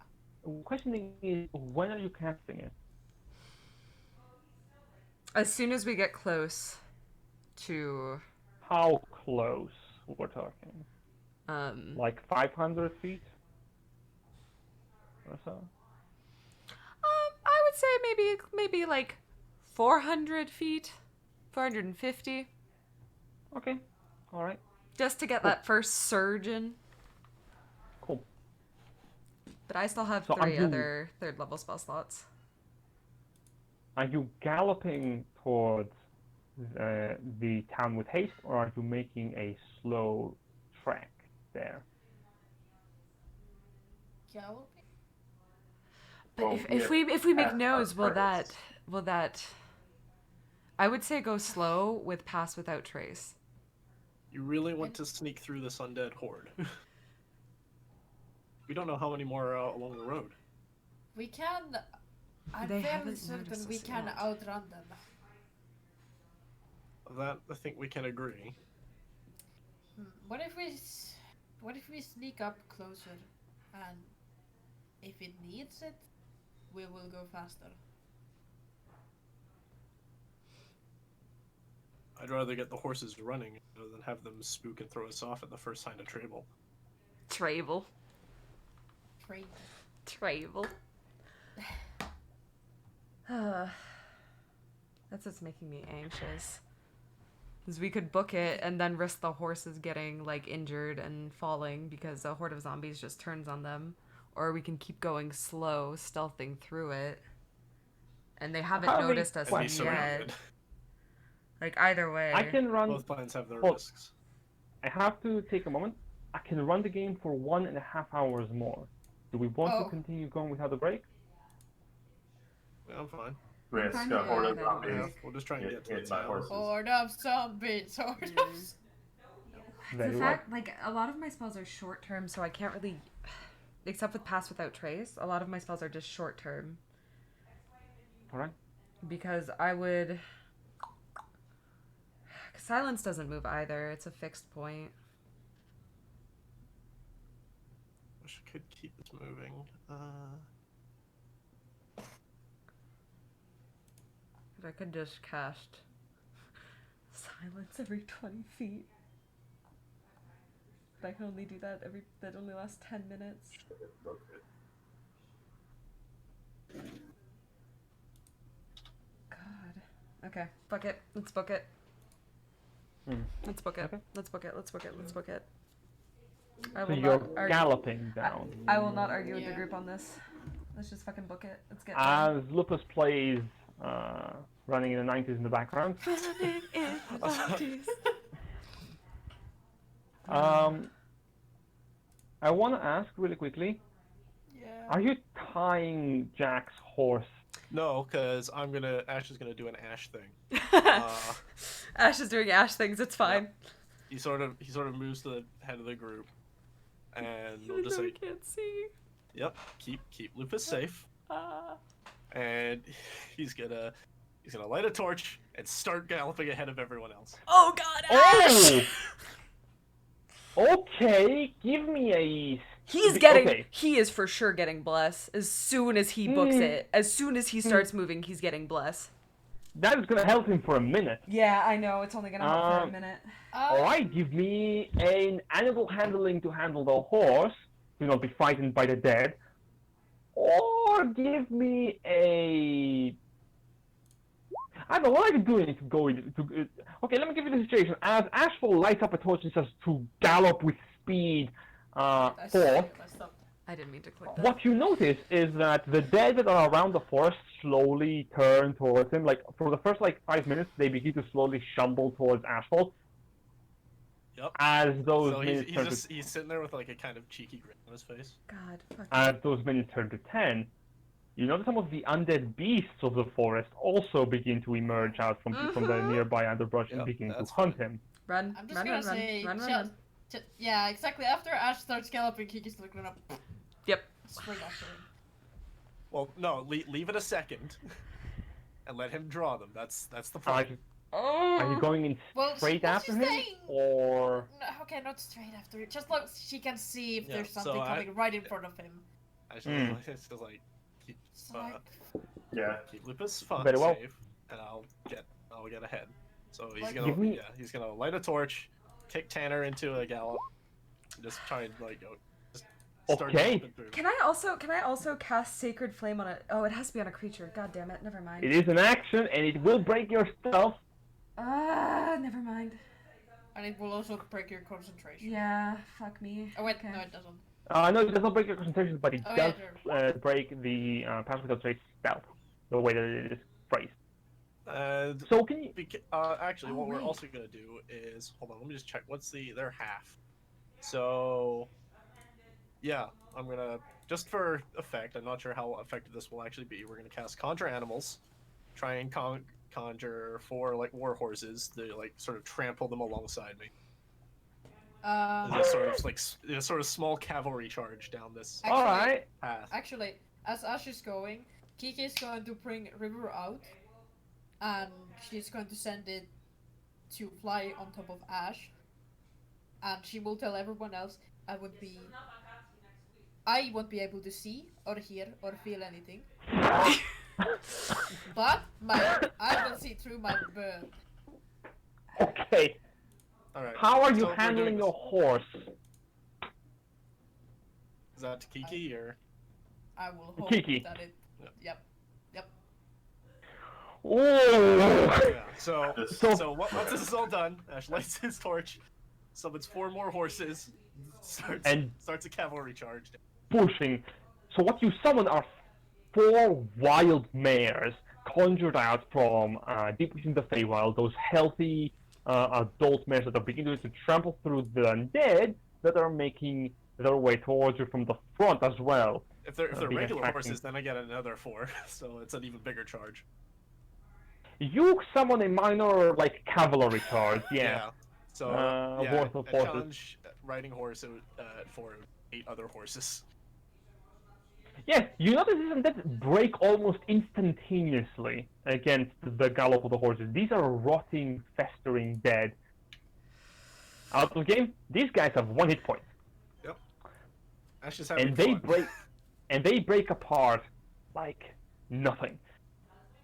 The question is, when are you casting it? As soon as we get close to How close we're talking? Like 500 feet or so? I would say maybe like 400 feet, 450, Okay, all right, just to get Cool. that first surge in. cool. But I still have So are 3 you- other third level spell slots. Are you galloping towards the town with haste, or are you making a slow trek there? Galloping? But Well, if we make have no's, will arthritis. that? I would say go slow with pass without trace. You really want to sneak through this undead horde. We don't know how many more are out along the road. We can. I'm They fairly haven't certain noticed we us can yet. outrun them. That I think we can agree. What if we sneak up closer, and if it needs it, we will go faster. I'd rather get the horses running rather than have them spook and throw us off at the first sign of trouble. Travel. Train. Travel. That's what's making me anxious. Because we could book it and then risk the horses getting like injured and falling because a horde of zombies just turns on them. Or we can keep going slow, stealthing through it. And they haven't How many noticed us And be yet. surrounded. Like either way. I can run. Both plans have their Well, risks. I have to take a moment. I can run the game for 1.5 hours more. Do we want Oh. to continue going without a break? Yeah, I'm fine. Risk fine a with horde that. of Yeah, zombies. Yeah, we'll just try and get to hit the by town. horses. Horde of zombies. Horde of zombies. Very the well. fact, like, a lot of my spells are short term, so I can't really, except with Pass Without Trace, a lot of my spells are just short term. Alright. Because I would. Silence doesn't move either, it's a fixed point. Wish I could keep this moving. But I could just cast Silence every 20 feet. But I can only do that that only lasts 10 minutes. God. Okay, book it. Let's book it. Let's book it. Okay. Let's book it. Let's book it. Let's book it. I So will you're not argue. galloping down. I will not argue with the Yeah. group on this. Let's just fucking book it. Let's get done. As Lupus plays running in the 90s in the background, Running in the 90s. I want to ask really quickly, Yeah. are you tying Jack's horse? No, because Ash is gonna do an Ash thing. Ash is doing Ash things. It's fine. He sort of moves to the head of the group, and we'll Even just though we say, can't see. "Yep, keep Lupus safe." Ah. And he's gonna light a torch and start galloping ahead of everyone else. Oh God, Ash! Oh! Okay, give me a... He's getting. Okay. He is for sure getting bless as soon as he books it. As soon as he starts moving, he's getting bless. That is gonna help him for a minute. Yeah, I know. It's only gonna help for a minute. Alright, give me an animal handling to handle the horse, to not be frightened by the dead. Or give me a... I don't know what I can do to go into... Okay, let me give you the situation. As Ashfall lights up a torch and says to gallop with speed forth, I didn't mean to click that. what you notice is that the dead that are around the forest slowly turn towards him. Like, for the first, 5 minutes, they begin to slowly stumble towards Ashfall. Yep. As those So minutes turn to he's sitting there with like a kind of cheeky grin on his face. God, fuck. as those minutes turn to 10, you notice some of the undead beasts of the forest also begin to emerge out from the nearby underbrush and Yep, begin to that's hunt him. Run, I'm just run, gonna run, run, say, run, run, just, run. Yeah, exactly. After Ash starts galloping, Kiki's still gonna Yep. spring after him. Well, no, leave it a second, and let him draw them. That's the plan. Are you going in Well, straight what's after she him, saying? or No, okay, not straight after it. Just like she can see if Yeah, there's so something coming right in front of him. Actually, it's just like keep, So like, Yeah. keep Lupus fun Very well. safe, and I'll get ahead. So he's Like- gonna Give me- he's gonna light a torch, kick Tanner into a gallop, just try and like go. Just start Okay. galloping through. Can I also cast Sacred Flame on it? Oh, it has to be on a creature. God damn it. Never mind. it is an action and it will break your stealth? Never mind. and it will also break your concentration. Yeah, fuck me. Oh wait, Okay. no, it doesn't. No, it does not break your concentration, but it Oh, yeah, does break the passive trait stealth, the way that it is phrased. So can you... Actually, Oh, what we're wait. also gonna do is hold on. Let me just check. What's their half? So, yeah, I'm gonna just for effect. I'm not sure how effective this will actually be. We're gonna cast Conjure Animals, try and conjure 4 like war horses to like sort of trample them alongside me. This sort of like a sort of small cavalry charge down this Actually- Alright. path. Actually, as Ash is going, Kiki is going to bring River out, and she's going to send it to fly on top of Ash, and she will tell everyone else I won't be able to see or hear or feel anything, but I will see through my bird. Okay, All right. how are you so we're handling doing your horse? Is that to Kiki or? I will hope Kiki. that it. Yeah. Yep. Oh! Yeah. So once this is all done, Ash lights his torch, summons 4 more horses, starts a cavalry charge. Pushing. So what you summon are 4 wild mares conjured out from deep within the Feywild, those healthy adult mares that are beginning to trample through the undead that are making their way towards you from the front as well. If they're being regular attracting. horses, then I get another 4, so it's an even bigger charge. You summon a minor, like, cavalry charge, yeah. So worth of a horses. challenge riding horse for 8 other horses. Yes, you notice these undead break almost instantaneously against the gallop of the horses. These are rotting, festering dead. Out of game, these guys have 1 hit point. Yep. Ash is having And they fun. break apart like nothing.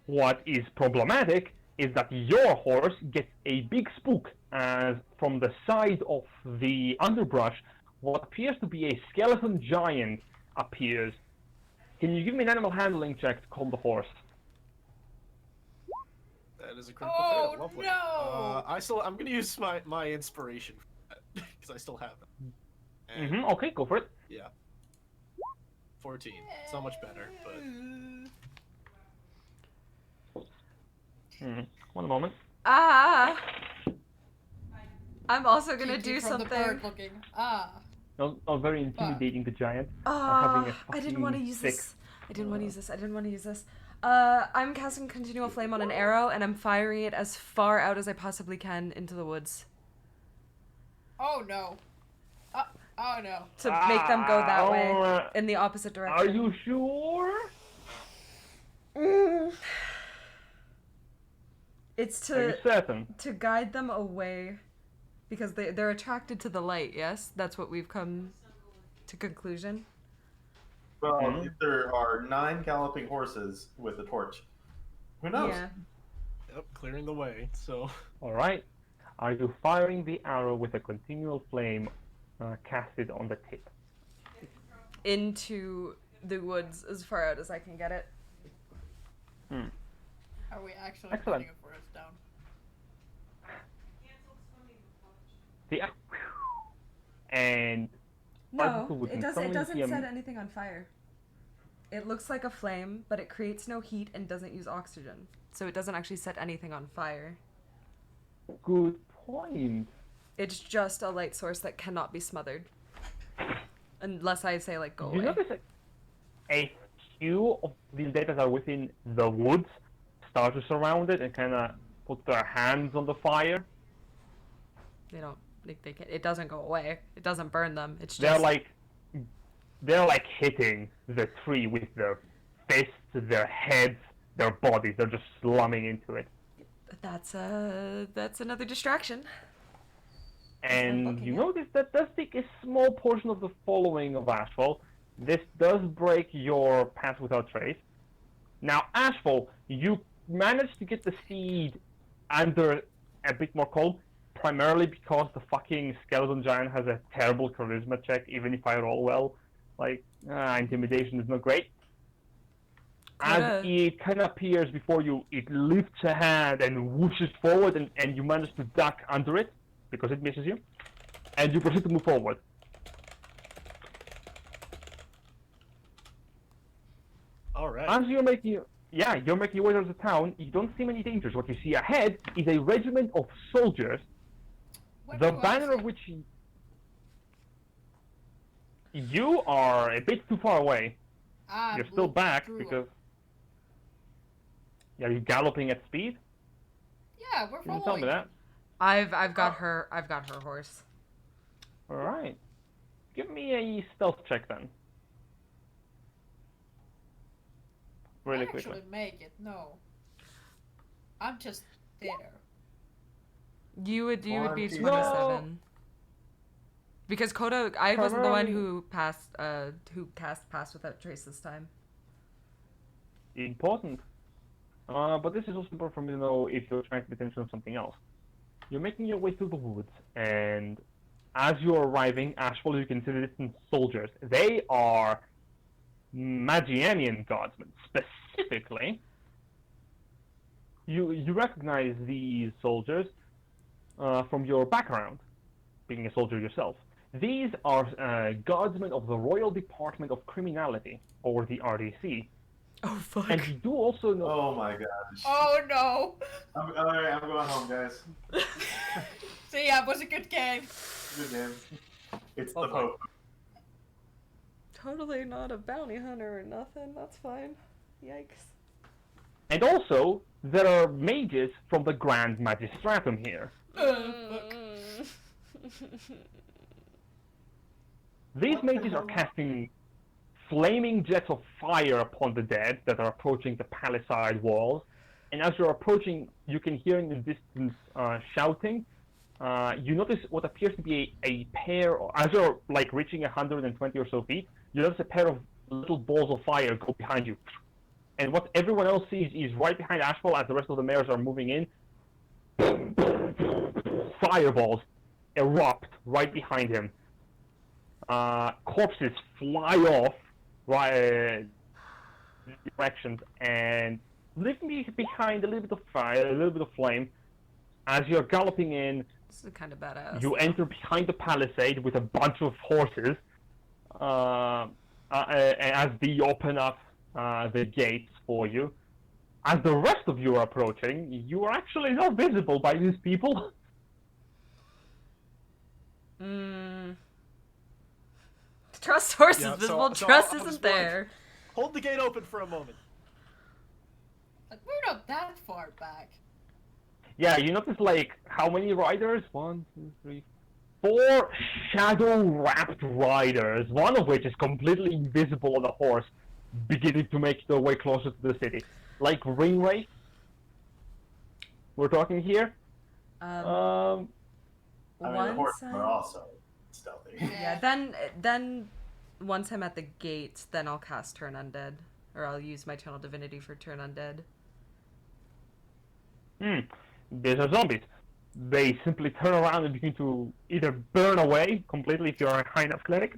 What is problematic is that your horse gets a big spook as from the side of the underbrush, what appears to be a skeleton giant appears. Can you give me an animal handling check to calm the horse? That is a critical Oh, fail. Lovely. no! I'm gonna use my inspiration for that because I still have it. And, Mm-hmm. Okay, go for it. Yeah. 14. It's not much better, but One moment. I'm also gonna Kiki do from the something. bird looking. Not very intimidating, the giant. Oh, having a I didn't want to fucking use stick. this. I didn't want to use this. I'm casting Continual Flame on an arrow, and I'm firing it as far out as I possibly can into the woods Oh no. Oh no. to make them go that way Alright. in the opposite Are direction. you sure? It's Are you to certain? guide them away, because they're attracted to the light. Yes, that's what we've come to conclusion. Well, Mhm. if there are 9 galloping horses with a torch, who knows? Yeah. yep, clearing the way. So Alright. Are you firing the arrow with a continual flame casted on the tip? Into the woods as far out as I can get it. Are we actually Excellent. putting a forest down? The and No, Article would it suddenly doesn't see a- set anything on fire. It looks like a flame, but it creates no heat and doesn't use oxygen. So it doesn't actually set anything on fire. good point. It's just a light source that cannot be smothered. Unless I say, like, go You away. notice a few of the undead that are within the woods start to surround it and kind of put their hands on the fire. They don't It doesn't go away. It doesn't burn them. It's They're just like hitting the tree with their fists, their heads, their bodies. They're just slamming into it. that's another distraction. And looking you at- notice that does take a small portion of the following of Ashfall. This does break your path without trace. Now, Ashfall, you managed to get the seed under a bit more cold, primarily because the fucking skeleton giant has a terrible charisma check, even if I roll well. Like, intimidation is not great. As Coulda- it kind of appears before you, it lifts a hand and whooshes forward, and you manage to duck under it, because it misses you, and you proceed to move forward. All right. As you're making your way towards the town, you don't see many dangers. What you see ahead is a regiment of soldiers, Where the do I banner of sit? which you are a bit too far away. I'm You're still looking back through because are you galloping at speed? Yeah, we're Can you following. tell me that? I've got her horse. All right. Give me a stealth check then. Really I quickly. actually make it. No, I'm just there. You would be 20. 27. Because Coda, I wasn't the one Primarily- who cast Pass Without Trace this time. Important. But this is also important for me to know if you're trying to pay attention to something else. You're making your way through the woods, and as you're arriving, Ashfall, you can see the distant soldiers. They are Magianian guardsmen. Specifically, you recognize these soldiers from your background, being a soldier yourself. These are guardsmen of the Royal Department of Criminality, or the RDC. Oh fuck. And you do also know... Oh my gosh. Oh no! Alright, I'm going home, guys. See, that was a good game. Good name. It's the Okay. Pope. Totally not a bounty hunter or nothing. That's fine. Yikes. And also, there are mages from the Grand Magistratum here. Fuck. These What the mages are hell? casting flaming jets of fire upon the dead that are approaching the palisade walls. And as you're approaching, you can hear in the distance shouting. You notice what appears to be a pair, as you're like reaching 120 or so feet, you notice a pair of little balls of fire go behind you. And what everyone else sees is right behind Ashfall, as the rest of the mares are moving in, fireballs erupt right behind him. Corpses fly off directions and leave me behind a little bit of fire, a little bit of flame. As you're galloping in, This is kind of badass. you enter behind the palisade with a bunch of horses. As they open up the gates for you. As the rest of you are approaching, you are actually not visible by these people. Trust horse is Yeah, so- visible. so Trust I'll just isn't be like- there. Hold the gate open for a moment. Like, we're not that far back. Yeah, you notice like how many riders? 1, 2, 3, 4 shadow-wrapped riders, one of which is completely invisible on a horse, beginning to make their way closer to the city. Like ring race. We're talking here. Um, I mean, the once horses I'm- are also stealthy. Yeah, then once I'm at the gate, then I'll cast Turn Undead. Or I'll use my Eternal Divinity for Turn Undead. These are zombies. They simply turn around and begin to either burn away completely if you're a high enough cleric,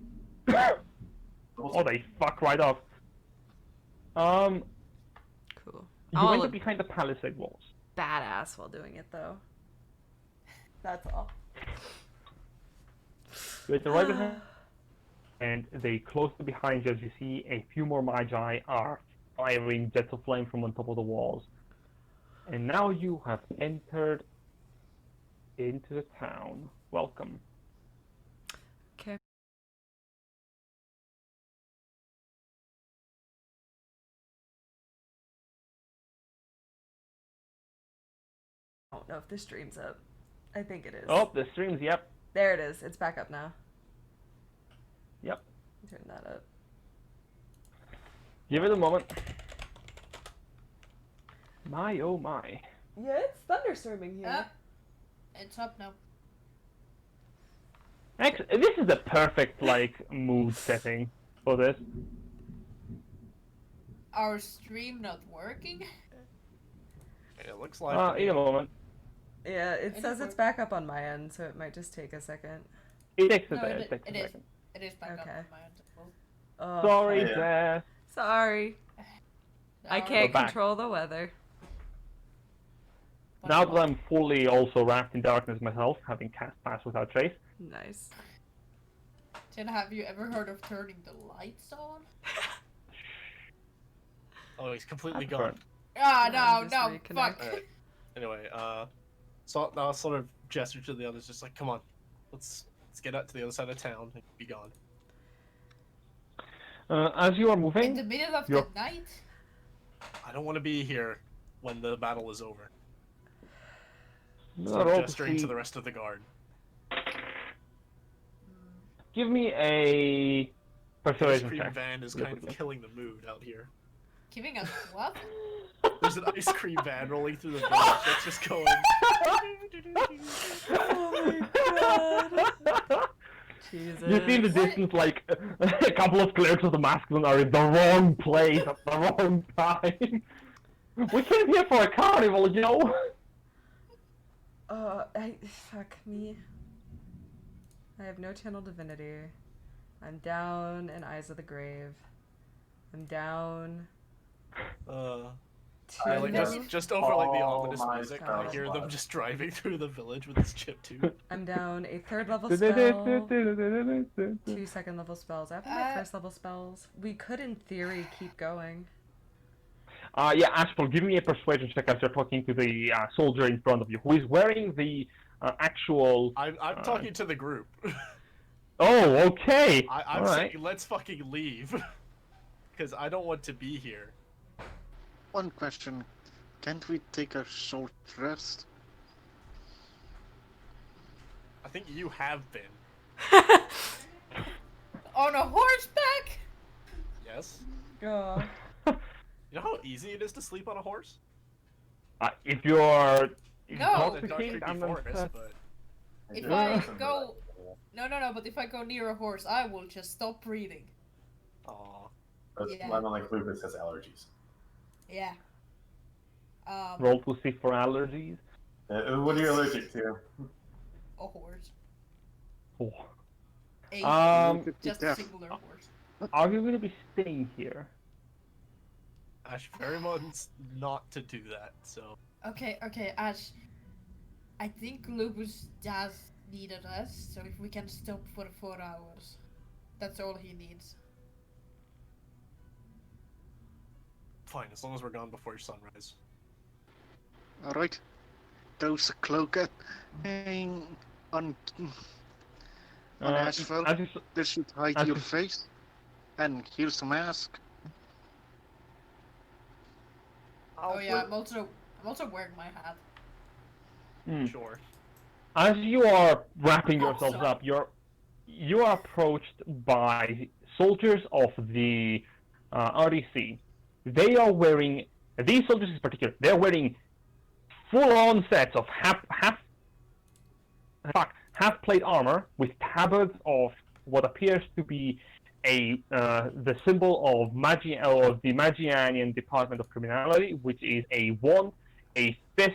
or they fuck right off. Cool. You I'll enter look behind the palisade walls. badass while doing it, though. That's all. You enter right behind, and they close behind you as you see a few more magi are firing jets of flame from on top of the walls. And now you have entered into the town. Welcome. Okay. I don't know if the stream's up. I think it is. Oh, the stream's, yep. There it is. It's back up now. Yep. Turn that up. Give it a moment. My oh my. Yeah, it's thunderstorming here. It's up now. This is the perfect mood setting for this. Our stream not working? It looks like. In a moment. Yeah, it says it's back up on my end, so it might just take a second. It takes a No, second. It is back up Okay. on my end. Well, Oh, Sorry, Yeah. Jess. sorry. I now- can't Go back. control the weather. but Now that what? I'm fully also wrapped in darkness myself, having cast Pass Without Trace. Nice. Jen, have you ever heard of turning the lights on? Oh, he's completely I've gone. heard. Ah, Just no, reconnect. fuck. Alright. Anyway, so I'll sort of gesture to the others, just like, come on, let's get out to the other side of town and be gone. As you are In moving, the middle of You're- the night? I don't want to be here when the battle is over. roll Start to gesturing to see- the rest of the guard. give me a Ice persuasion cream check. van is kind of killing the mood out here. Giving us what? There's an ice cream van rolling through the village that's just going. Jesus. You see in the distance, a couple of clerks of the masculine are in the wrong place at the wrong time. We came here for a carnival, you know. Fuck me. I have no channel divinity. I'm down in Eyes of the Grave. I'm down. Yeah, like Two. just over like the Oh ominous my music, I God. hear them just driving through the village with this chip tube. I'm down a 3rd level spell. 2 second level spells. I have my 1st level spells. We could, in theory, keep going. Yeah, Ashford, give me a persuasion check as you're talking to the soldier in front of you, who is wearing the actual... I'm talking to the group. Oh, okay! I'm Alright. saying let's fucking leave. Because I don't want to be here. One question. Can't we take a short rest? I think you have been. On a horseback? Yes? Oh. You know how easy it is to sleep on a horse? If you're... No. The dark creepy intoxicated, I'm forest, but If Yeah. I go... No, but if I go near a horse, I will just stop breathing. aw. Yeah. I don't like Lupus has allergies. Yeah. Roll to see for allergies. What are you allergic to? A horse. Oh. Just a singular horse. Are you going to be staying here? Ash very wants not to do that, so. Okay, Ash. I think Lupus does need a rest, so if we can stop for 4 hours. That's all he needs. Fine, as long as we're gone before sunrise. Alright. Throws a cloak at on Ashford. As you, This should hide as your you- face. And here's the mask. Oh yeah, I'm also wearing my hat. Sure. As you are wrapping yourselves Also- up, you are approached by soldiers of the RDC. They are wearing, these soldiers in particular, they're wearing full-on sets of half-plate armor with tabards of what appears to be the symbol of the Magianian Department of Criminality, which is a wand, a fist,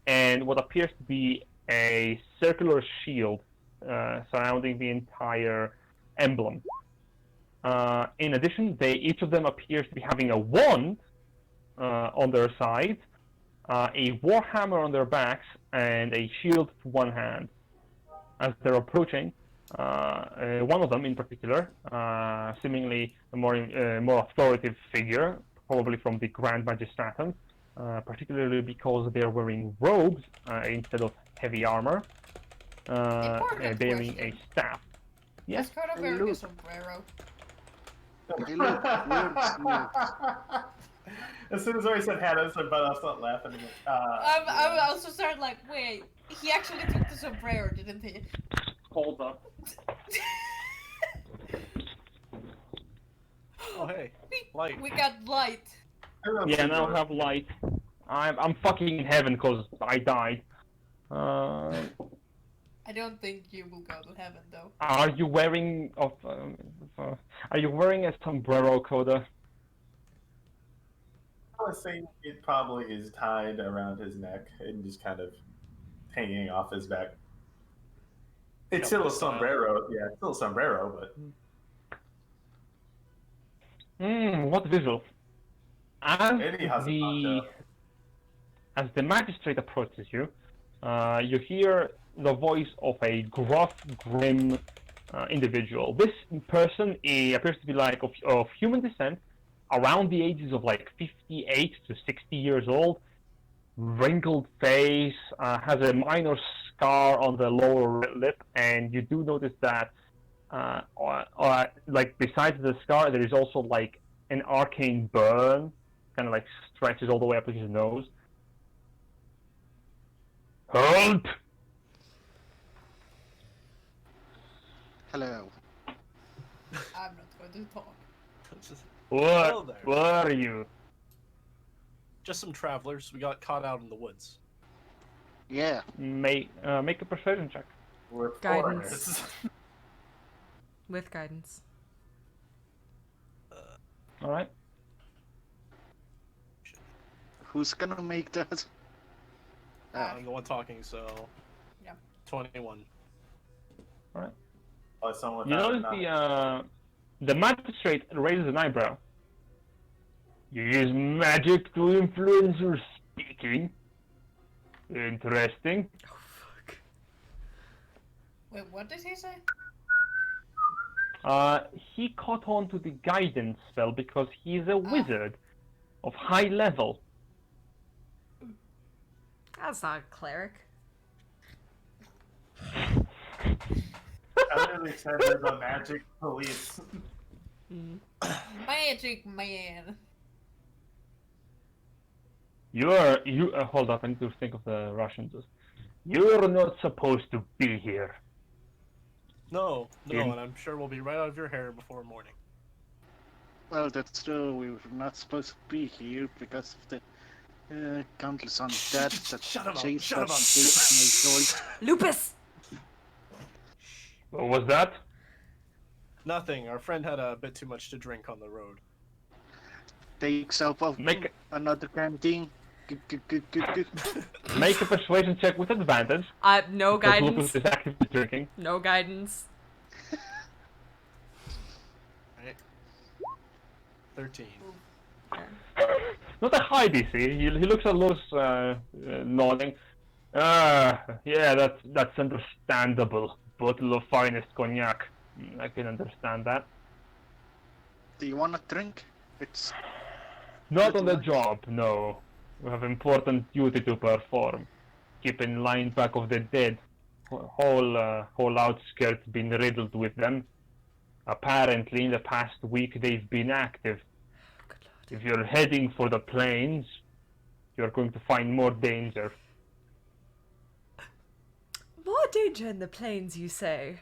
and what appears to be a circular shield surrounding the entire emblem. In addition, each of them appears to be having a wand on their sides, a warhammer on their backs, and a shield to one hand. As they're approaching, one of them in particular, seemingly a more authoritative figure, probably from the Grand Magistratum, particularly because they're wearing robes instead of heavy armor, Important bearing a question. staff. Yes. Is Carter wearing a sombrero? Hey, look, wordsmiths. As soon as I said hat, I said, but I'll start laughing. I also started like, wait, he actually took the sombrero, didn't he? called up. Oh hey, light. We got light. Yeah, now I have light. I'm fucking in heaven because I died. I don't think you will go to heaven though. Are you wearing are you wearing a sombrero, Coda? I was saying it probably is tied around his neck and just kind of hanging off his back. It's still a sombrero, yeah, it's still a sombrero, but What visual? As Eddie has a the poncho. as the magistrate approaches you, you hear the voice of a gruff, grim individual. This person appears to be like of human descent, around the ages of like 58 to 60 years old, wrinkled face, has a minor scar on the lower lip, and you do notice that like besides the scar, there is also like an arcane burn, kind of like stretches all the way up to his nose. Halt! Hello. I'm not going to talk. Hello there. What are you? Just some travelers. We got caught out in the woods. Yeah. Make a persuasion check. We're Guidance. foreigners. With guidance. All right. Who's gonna make that? I'm the one talking, so. Yeah. 21. Someone You found notice the magistrate raises an eyebrow. You use magic to influence your speaking. Interesting. Oh fuck. Wait, what did he say? He caught on to the guidance spell because he's a wizard of high level. That's not a cleric. I really said there's a magic police. Magic man. Hold up, I need to think of the Russians. You're not supposed to be here. No, Yeah. and I'm sure we'll be right out of your hair before morning. Well, that's true. We were not supposed to be here because of the countless undead that Shut him up, chased shut him us up. and destroyed. Lupus! What was that? Nothing. Our friend had a bit too much to drink on the road. Take yourself off Make another canteen. Good. make a persuasion check with advantage. No because guidance. Lupus is actively drinking. No guidance. Right? 13. Not a high DC. He looks at Luz nodding. Yeah, that's understandable. Bottle of finest cognac. I can understand that. Do you want a drink? It's Not on the Little job, no. We have important duty to perform. Keep in line back of the dead. Whole outskirts been riddled with them. Apparently, in the past week they've been active. Good lord. If you're heading for the plains, you're going to find more danger. More danger in the plains, you say?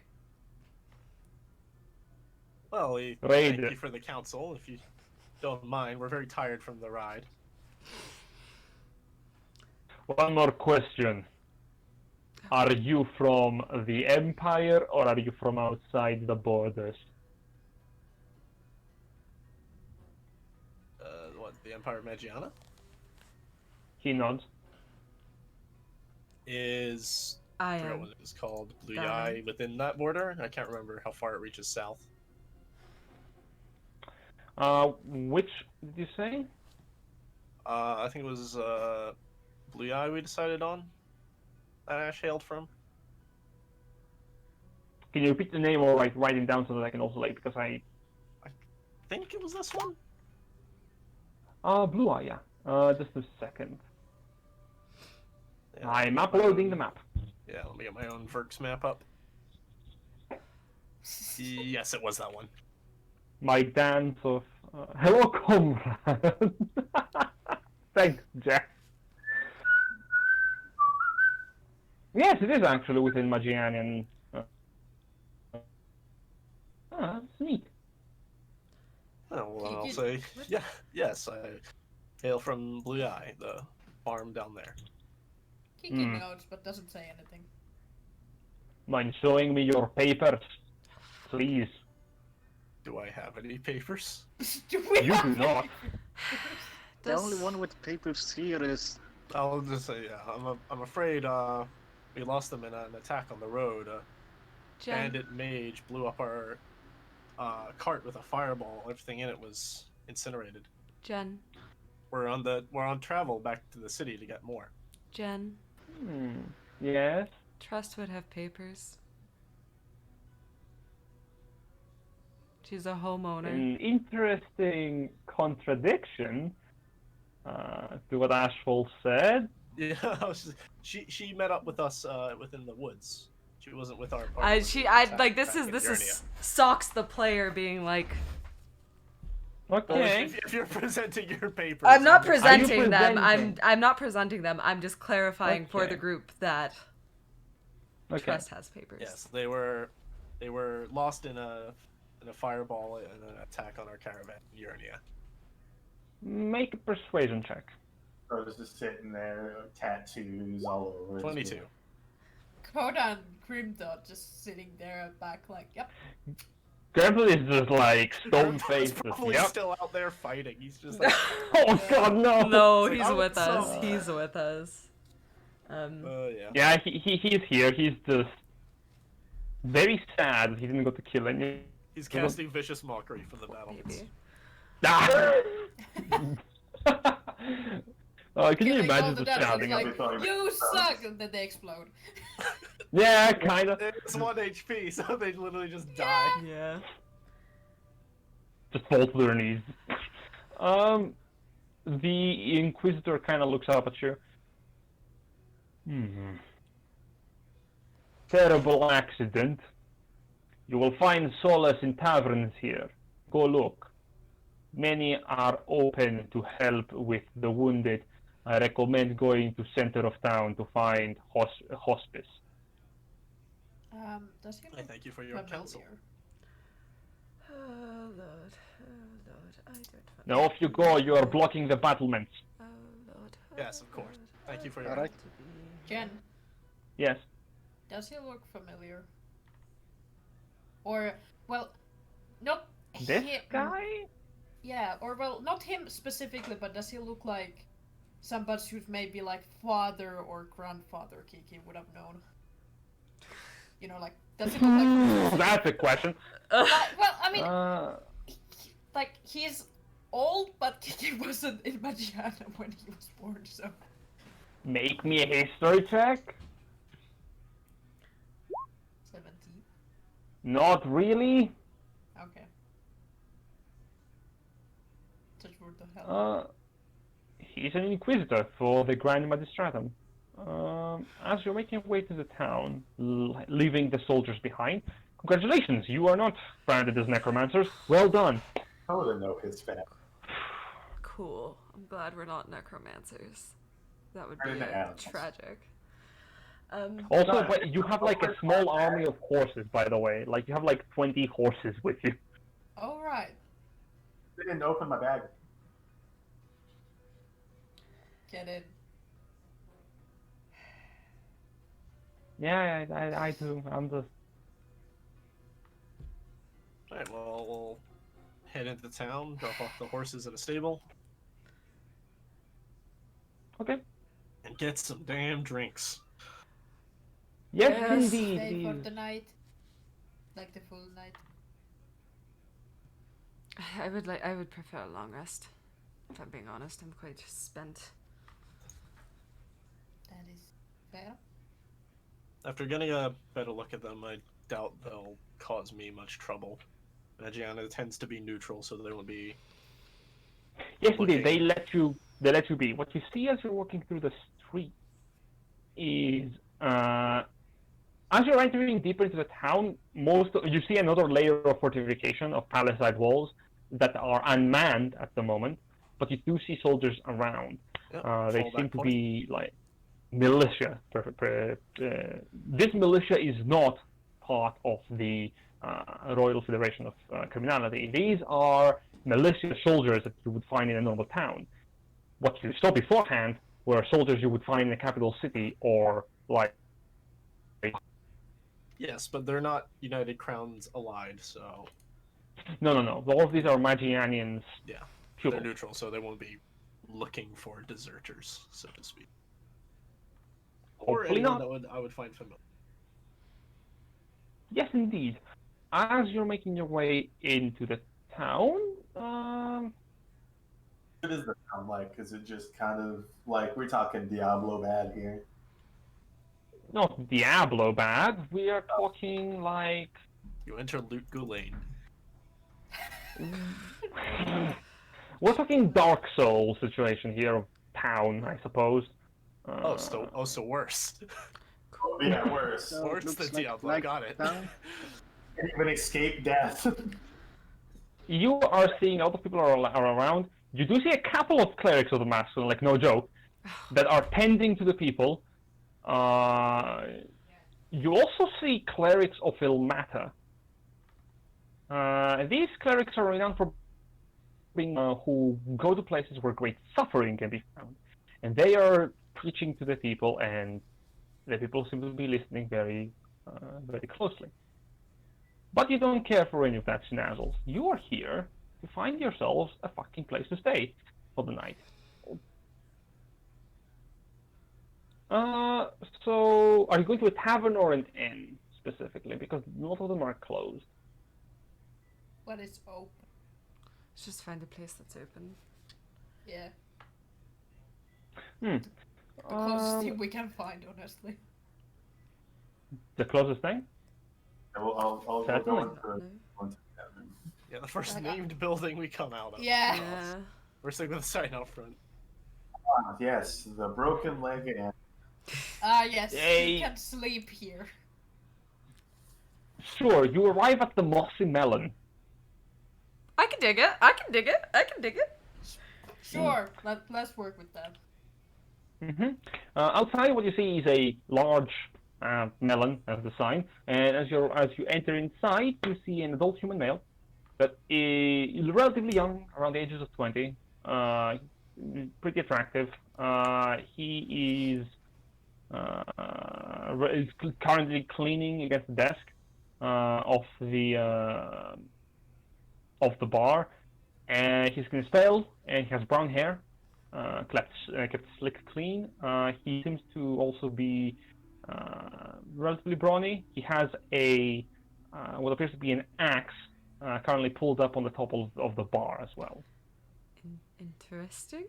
Well, we Raid. thank you for the counsel. If you don't mind, we're very tired from the ride. One more question. Are you from the Empire or are you from outside the borders? What, the Empire of Magiana? He nods. I forgot am. what it was called. Blue Down. Eye within that border? I can't remember how far it reaches south. Which did you say? I think it was Blue Eye we decided on. That Ash hailed from. Can you repeat the name or like write it down so that I can also like because I Think it was this one? Blue Eye, yeah. Just a second. Yeah, I'm uploading the map. Yeah, let me get my own Verx map up. Yes, it was that one. My dance of hello, comrade. Thanks, Jack. Yes, it is actually within Magianian say, yes, I hail from Blue Eye, the farm down there. Kiki nods, but doesn't say anything. Mind showing me your papers, please? Do I have any papers? Do we You have do not. The only one with papers here is I'll just say, yeah, I'm afraid we lost them in an attack on the road. Jen, Bandit mage blew up our cart with a fireball. Everything in it was incinerated. Jen, We're on travel back to the city to get more. Jen. Yes? Trust would have papers. She's a homeowner. An interesting contradiction to what Ashfall said. Yeah, she met up with us within the woods. She wasn't with our party. This is Socks the player being like, Okay. If you're presenting your papers, I'm not Are you presenting them. presenting? I'm not presenting them. I'm just clarifying for the Okay. group that Okay. Trust has papers. Yes, they were lost in a fireball and an attack on our caravan in Urnia. Make a persuasion check. Or is just sitting there, tattoos all over his 22. wheel. Coda and Grimdot just sitting there back like, yep. Grandpa is just like stone He's faced. probably Yep. still out there fighting. He's just like, Oh god, no! No, It's like, he's oh, with us. so- He's with us. yeah. Yeah, he's here. He's just very sad he didn't go to kill any. He's casting vicious mockery from the battlements. Maybe. Ah! Can you Killing all imagine the the devils, shouting? like, Everybody you makes sense. suck, and then they explode. Yeah, kind of. It's 1 HP, so they literally just die. Yeah. Just fall to their knees. The Inquisitor kind of looks up at you. Terrible accident. You will find solace in taverns here. Go look. Many are open to help with the wounded. I recommend going to center of town to find hospice. Does he I look thank you for your counsel. familiar? Oh Lord, I don't. Now off you go. You are blocking the battlements. Oh Lord. Yes, of course. Thank you for your. alright. Jen, Yes. does he look familiar? Or, well, not This him. guy? Yeah, or well, not him specifically, but does he look like somebody who's maybe like father or grandfather Kiki would have known? You know, like, does he look like... That's a question. well, I mean, like, he's old, but Kiki wasn't in Magiana when he was born, so... Make me a history check. 17. Not really. Okay. Touch word to hell. He's an inquisitor for the Grand Magistratum. As you're making your way to the town, leaving the soldiers behind, congratulations, you are not branded as necromancers. Well done. I would have known his family. Cool. I'm glad we're not necromancers. That would be Right in the ass. tragic. Also, but you have like a small army of horses, by the way. Like you have like 20 horses with you. Alright. They didn't open my bag. Get in. Yeah, I do. I'm just. Alright, well, we'll head into town, drop off the horses at a stable, Okay. and get some damn drinks. Yes, Yes. indeed. Stay for please. the night. Like the full night. I would prefer a long rest. If I'm being honest, I'm quite spent. That is fair. After getting a better look at them, I doubt they'll cause me much trouble. Magiana tends to be neutral, so they won't be. Yes, indeed. looking. They let you be. What you see as you're walking through the street is, as you're entering deeper into the town, you see another layer of fortification of palisade walls that are unmanned at the moment, but you do see soldiers around. Yeah, They fall seem back to point. be like militia. This militia is not part of the Royal Federation of Criminality. These are militia soldiers that you would find in a normal town. What you saw beforehand were soldiers you would find in a capital city or like. Yes, but they're not United Crowns allied, so No. All of these are Magianians. yeah, Pupils. they're neutral, so they won't be looking for deserters, so to speak. Or Hopefully anyone not. that I would find familiar. Yes, indeed. As you're making your way into the town, What is the town like? Is it just kind of like we're talking Diablo bad here? not Diablo bad. We are talking like. You enter Loot Gulane. We're talking Dark Souls situation here of town, I suppose. So worse. Yeah, worse. So Worse looks than Diablo, like got it. town. Can't even escape death. You are seeing a lot of people are around. You do see a couple of clerics of the Master, like no joke, that are tending to the people. You also see clerics of Ilmata. These clerics are renowned for being who go to places where great suffering can be found, and they are preaching to the people, and the people seem to be listening very closely. But you don't care for any of that schnazzles. You are here to find yourselves a fucking place to stay for the night. So, are you going to a tavern or an inn, specifically? Because a lot of them are closed. What is open? Let's just find a place that's open. Yeah. Hmm. The closest thing we can find, honestly. The closest thing? I'll go Certainly. into No. one tavern. Yeah, the first named building we come out of. Yeah. Yeah. We're sticking with the sign out front. Ah, yes, the broken leg and Ah, yes. Yay. You can sleep here. Sure, you arrive at the Mossy Melon. I can dig it. I can dig it. I can dig it. Sure. Let's work with that. Outside, what you see is a large melon, as the sign, and as you enter inside, you see an adult human male that is relatively young, around the ages of 20, pretty attractive. He is currently cleaning against the desk of the bar, and he's skin is pale, and he has brown hair. Kept slick clean. He seems to also be relatively brawny. He has a what appears to be an axe currently pulled up on the top of the bar as well. Interesting.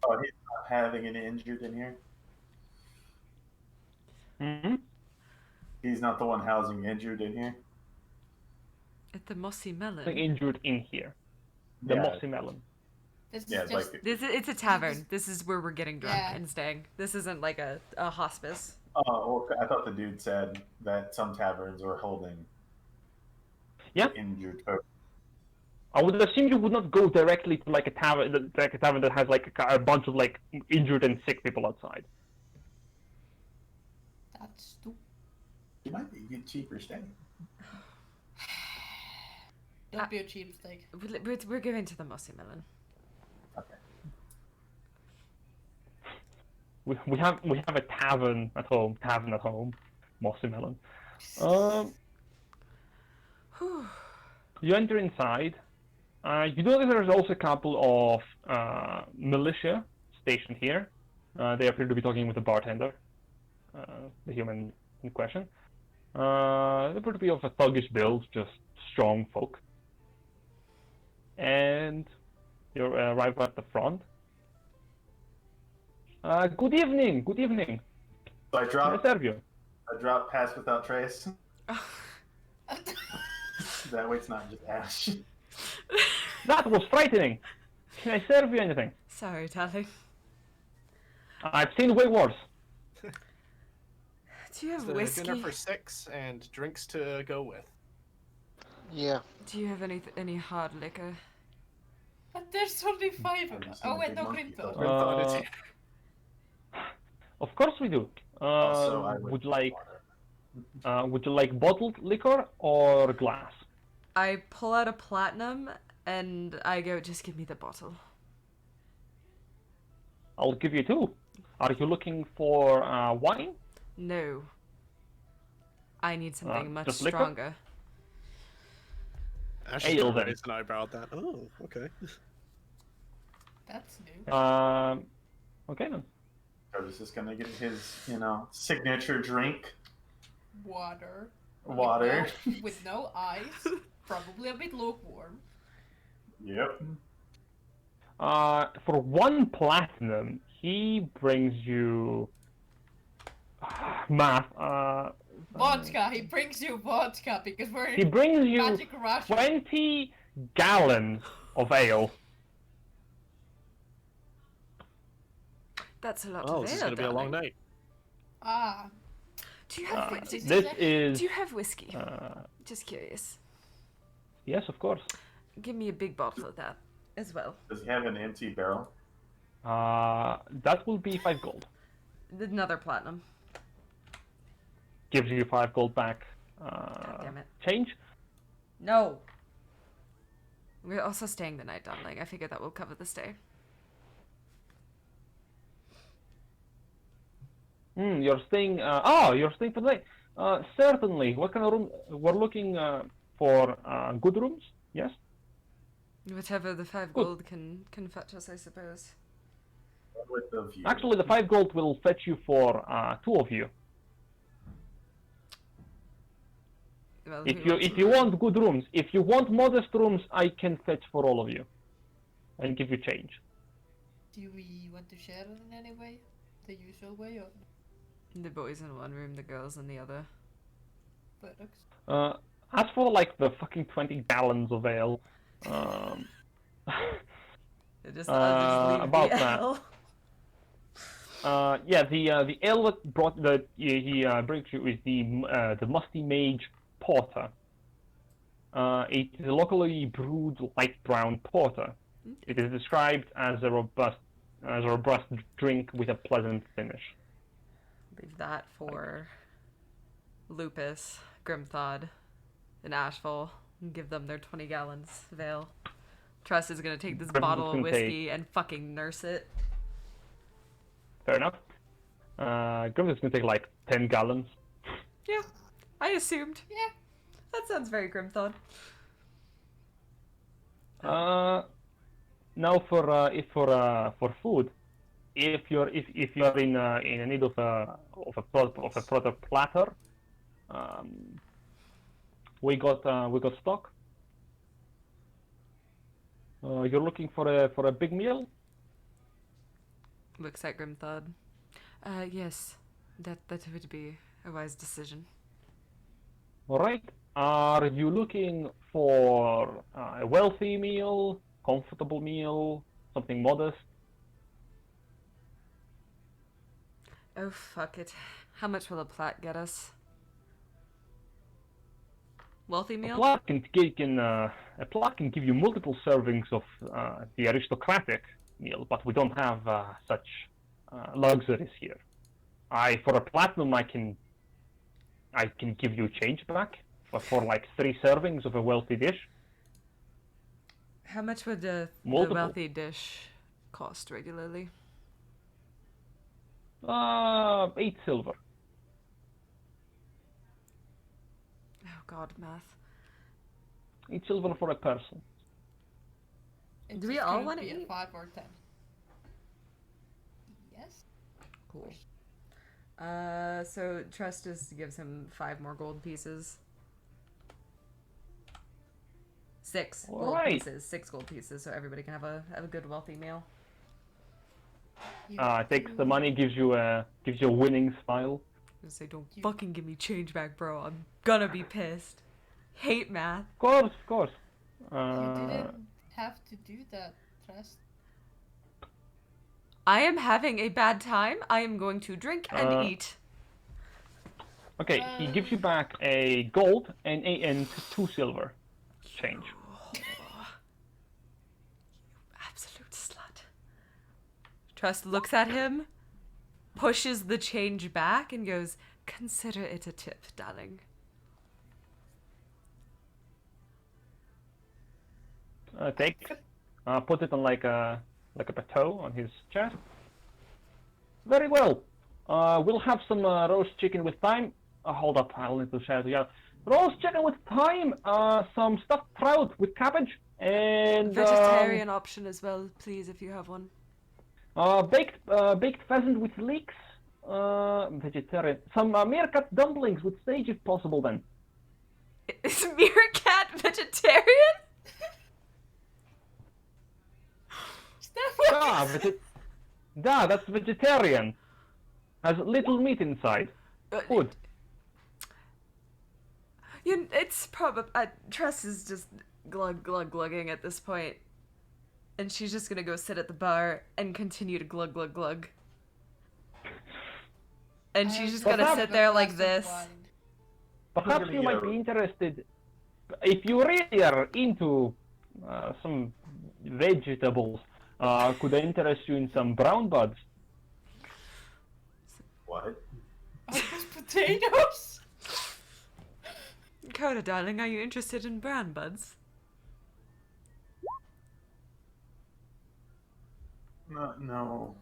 oh, he's not having an injured in here. Mm-hmm. He's not the one housing injured in here. At the Mossy Melon. Injured in here. The Yeah. Mossy Melon. This is Yeah, it's just like It's a tavern. This is where we're getting drunk Yeah. and staying. This isn't like a hospice. well, I thought the dude said that some taverns were holding Yeah. injured folks. I would assume you would not go directly to like a tavern that has like a bunch of like injured and sick people outside. that's stupid. You might be get cheaper staying. Don't be a cheapskate. We're going to the Mossy Melon. Okay. We have a tavern at home. Mossy Melon. Whew. You enter inside. You notice there's also a couple of militia stationed here. They appear to be talking with the bartender, the human in question. They appear to be of a thuggish build, just strong folk. And you arrive at the front. Good evening. So I Can I dropped serve you? pass without trace. That way it's not just ash. That was frightening. Can I serve you anything? Sorry, darling. I've seen way worse. Do you have So whiskey? dinner for 6 and drinks to go with. Yeah. Do you have any hard liquor? But there's only 5 of us. Oh wait, no, Monkey Grinto. though. Grim thought it's here. Of course we do. Also, I Would you like bottled liquor or glass? I pull out a platinum And I go, just give me the bottle. I'll give you 2. Are you looking for wine? No. I need something much just liquor? stronger. Ash is Ale, gonna then. raise an eyebrow at that. Oh, okay. That's new. Okay then. Curtis is gonna get his, signature drink. Water. Water. With no ice. Probably a bit lukewarm. Yep. For 1 platinum, he brings you math. Vodka. He brings you vodka because we're He in brings you Magic Rush. 20 gallons of ale. That's a lot Oh, of this is ale, gonna be a long darling. night. Ah. Do you have This is. Do you have whiskey? Uh, Just curious. yes, of course. Give me a big bottle of that as well. Does he have an empty barrel? That will be 5 gold. Another platinum. Gives you 5 gold back. God damn it. Change. No. We're also staying the night, darling. I figure that will cover the stay. You're staying. You're staying for the night. Certainly. What kind of room? We're looking for good rooms. Yes. Whatever the 5 Good. gold can fetch us, I suppose. With the view. Actually, the 5 gold will fetch you for 2 of you. Well, If you want good rooms, if you want modest rooms, I can fetch for all of you, and give you change. Do we want to share it in any way? The usual way or the boys in one room, the girls in the other. buttocks? As for like the fucking 20 gallons of ale, I'll just leave about the that. ale. Yeah, the ale that brought that he brings you is the Musty Mage Porter. It is a locally brewed light brown porter. It is described as a robust drink with a pleasant finish. Leave that for Lupus, Grimthod, and Ashfall, and give them their 20 gallons of ale. Trust is gonna take this Grim bottle of can whiskey and fucking nurse it. Fair enough. Grim is gonna take like 10 gallons. Yeah, I assumed. Yeah. That sounds very Grimthod. Now for food, if you're in need of a product platter, we got stock. You're looking for a big meal? Looks at Grimthod. Yes, that would be a wise decision. All right. Are you looking for a wealthy meal, comfortable meal, something modest? Oh, fuck it. How much will a plat get us? Wealthy A meal? plot can give you multiple servings of the aristocratic meal, but we don't have such luxuries here. For a platinum, I can give you change back, but for like 3 servings of a wealthy dish. How much would the Multiple. wealthy dish cost regularly? 8 silver. Oh god, math. 8 silver for a person. It's Do we just all gonna wanna be a eat? 5 or 10. Yes. Cool. So Trustus gives him 5 more gold pieces. 6 gold Alright. pieces. 6 gold pieces, so everybody can have a good wealthy meal. You Takes the do- money, gives you a winning smile. I say, don't You- fucking give me change back, bro. I'm gonna be pissed. Hate math. Of course. You didn't have to do that, Trust. I am having a bad time. I am going to drink and eat. Okay, he gives you back a gold and 2 silver change. Absolute slut. Trust looks at him, pushes the change back, and goes, consider it a tip, darling. Take it, put it on like a plateau on his chest. Very well. We'll have some roast chicken with thyme. Hold up, I'll need to share it together. Roast chicken with thyme, some stuffed trout with cabbage, and Vegetarian option as well, please, if you have one. baked pheasant with leeks. Vegetarian. Some meerkat dumplings with sage if possible. Then. Is meerkat vegetarian? That's vegetarian. Has little meat inside. Good. It's probably Tress is just glugging at this point, and she's just gonna go sit at the bar and continue to glug. And she's just gonna sit there like this. Perhaps you might be interested, if you really are into some vegetables. Could I interest you in some brown buds? What? Are those potatoes? Coda, darling, are you interested in brown buds? No.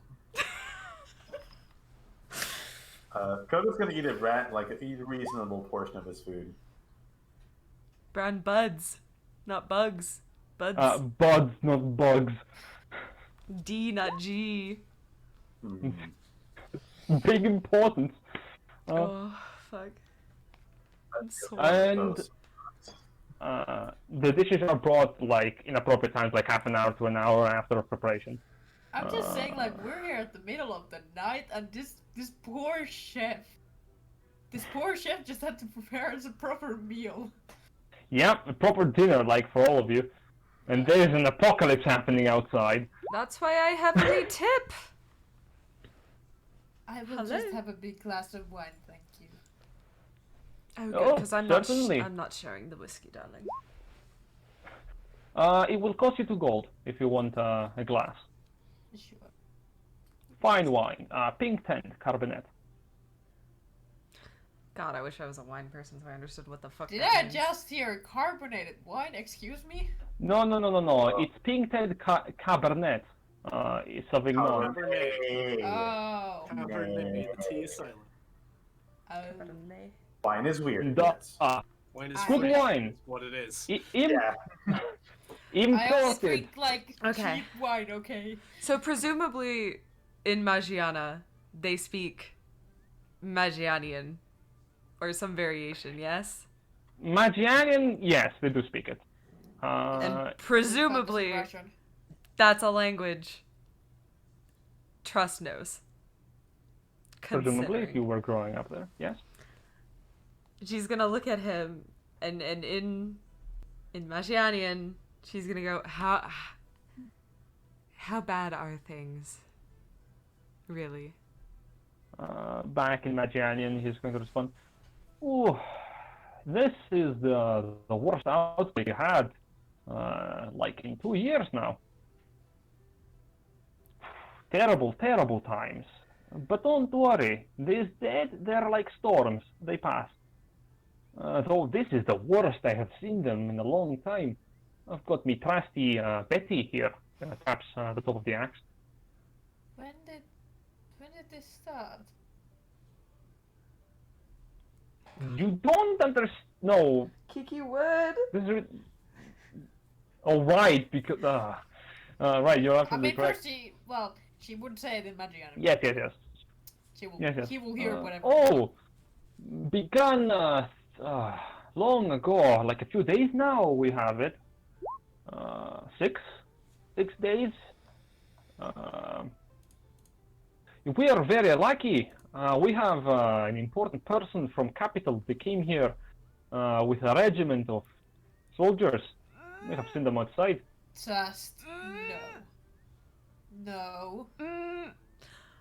Coda's gonna eat eat a reasonable portion of his food. Brown buds, not bugs. Buds. Buds, not bugs. D, not G. Big importance. Oh, fuck. I'm so And the dishes are brought like in appropriate times, like half an hour to an hour after preparation. I'm just saying, like, we're here at the middle of the night, and this poor chef just had to prepare us a proper meal. Yeah, a proper dinner, like for all of you. And there's an apocalypse happening outside. That's why I heavily tip. I will Hello? just have a big glass of wine, thank you. Oh, good, because I'm certainly. not sharing the whiskey, darling. It will cost you 2 gold if you want a glass. Sure. Fine wine, pink tent, carbonet. God, I wish I was a wine person so I understood what the fuck Did that I means. just hear carbonated wine? Excuse me? No. It's pink tent cabernet. It's Sauvignon. Oh. Cabernet, the T is silent. Cabernet. Wine is weird. The- Yes. Wine is Good free, wine. is what it is. Yeah. I always Imported. drink, like, Okay. cheap wine, okay? So presumably in Magiana, they speak Magianian. Or some variation, yes? Magianian, yes, they do speak it. And presumably Russian. that's a language Trust knows. Presumably, if Considering. you were growing up there, yes. She's gonna look at him, and in Magianian, she's gonna go, how bad are things? Really? Back in Magianian, he's going to respond, "Ooh, this is the worst outbreak you had, like in 2 years now. Terrible, terrible times. But don't worry, these dead, they're like storms, they pass. Though this is the worst I have seen them in a long time. I've got me trusty Betty here, taps the top of the axe. When did this start? You don't understand. No, Kiki would. this is. Oh, right, because. Right, you're I absolutely mean, correct. first she would say it in Magiana. Yes. She will. Yes. He will hear whatever. Oh, begun long ago, like a few days now. We have it. 6 days. We are very lucky. We have an important person from capital. They came here with a regiment of soldiers. We have seen them outside. Just no.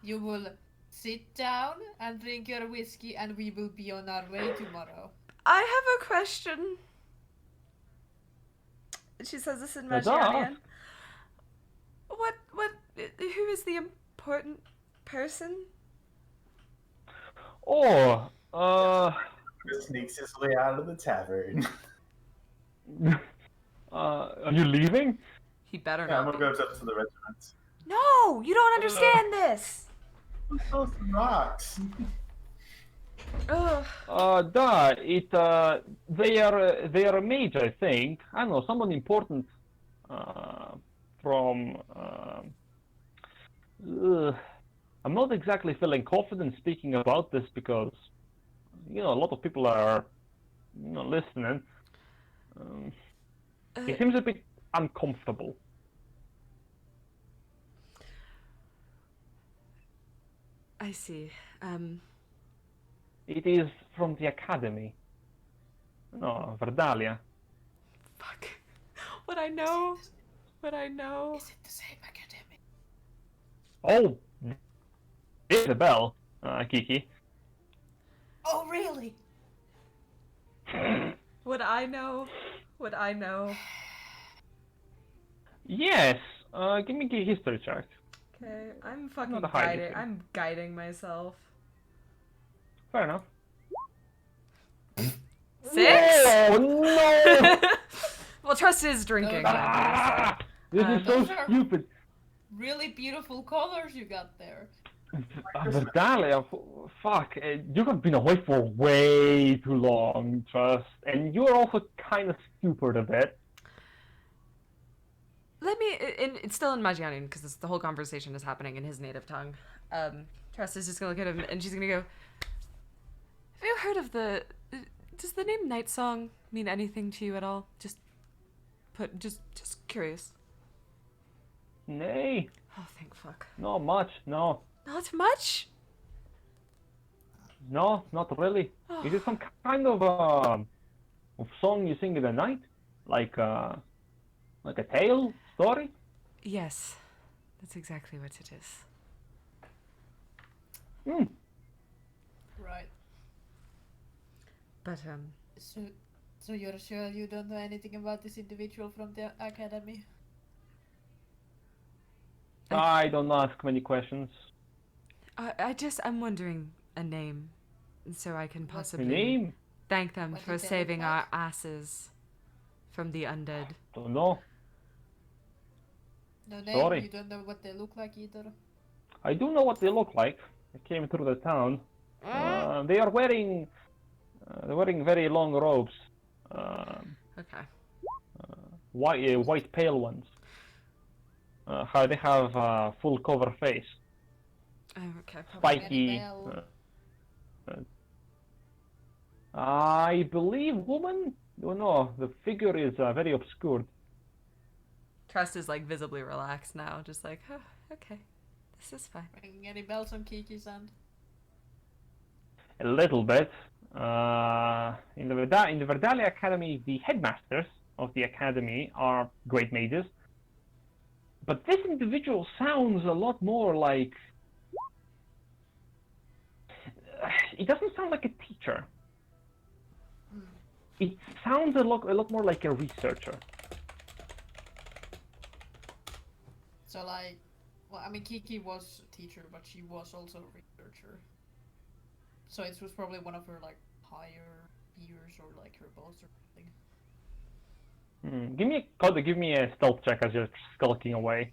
You will sit down and drink your whiskey, and we will be on our way tomorrow. I have a question. She says this in Yes, Magianian. Who is the important person? Oh, Sneaks his way out of the tavern. Are you leaving? He better Yeah, I'm not. gonna go up to the regiment. No, you don't understand this. Throw some rocks. Ugh. They are a mage, I think. I don't know, someone important from. I'm not exactly feeling confident speaking about this because, a lot of people are, listening. He seems a bit uncomfortable. I see. It is from the academy. No, Verdalia. Fuck. What I know. What I know. Is it the same academy? Oh, there's a bell, Kiki. Oh, really? What I know. What I know. Yes. Give me a history check. Okay, I'm fucking Not a high guiding. history. I'm guiding myself. Fair enough. 6? Oh no! Well, Trust is drinking. Ah, this is so Those are- stupid. Really beautiful colors you got there. Verdalia, fuck, you have been away for way too long, Trust, and you're also kind of stupid a bit. Let me. It's still in Magianian because the whole conversation is happening in his native tongue. Trust is just gonna look at him and she's gonna go. Have you heard of the? Does the name Night Song mean anything to you at all? Just curious. Nay, Oh, thank fuck. not much, no. Not much. No, not really. Oh. Is it some kind of song you sing in the night? Like a tale? Story? Yes, that's exactly what it is. Hmm. Right. But So you're sure you don't know anything about this individual from the academy? I don't ask many questions. I'm wondering a name, so I can Your possibly name? thank them What for did they look saving our like? asses from the undead. Don't know. No name? Sorry. You don't know what they look like either? I do know what they look like. I came through the town. They are wearing very long robes. Okay. White pale ones. How they have full cover face. Oh, okay. Spiky. Bell. I believe woman? Oh no, the figure is very obscured. Trust is like visibly relaxed now, just like, oh, okay, this is fine. Ringing any bells on Kiki's end? A little bit. In the Verdalia Academy, the headmasters of the academy are great mages. But this individual sounds a lot more like... It doesn't sound like a teacher. It sounds a lot more like a researcher. So like, well, I mean, Kiki was a teacher, but she was also a researcher. So it was probably one of her like higher peers or like her boss or something. Give me a stealth check as you're skulking away.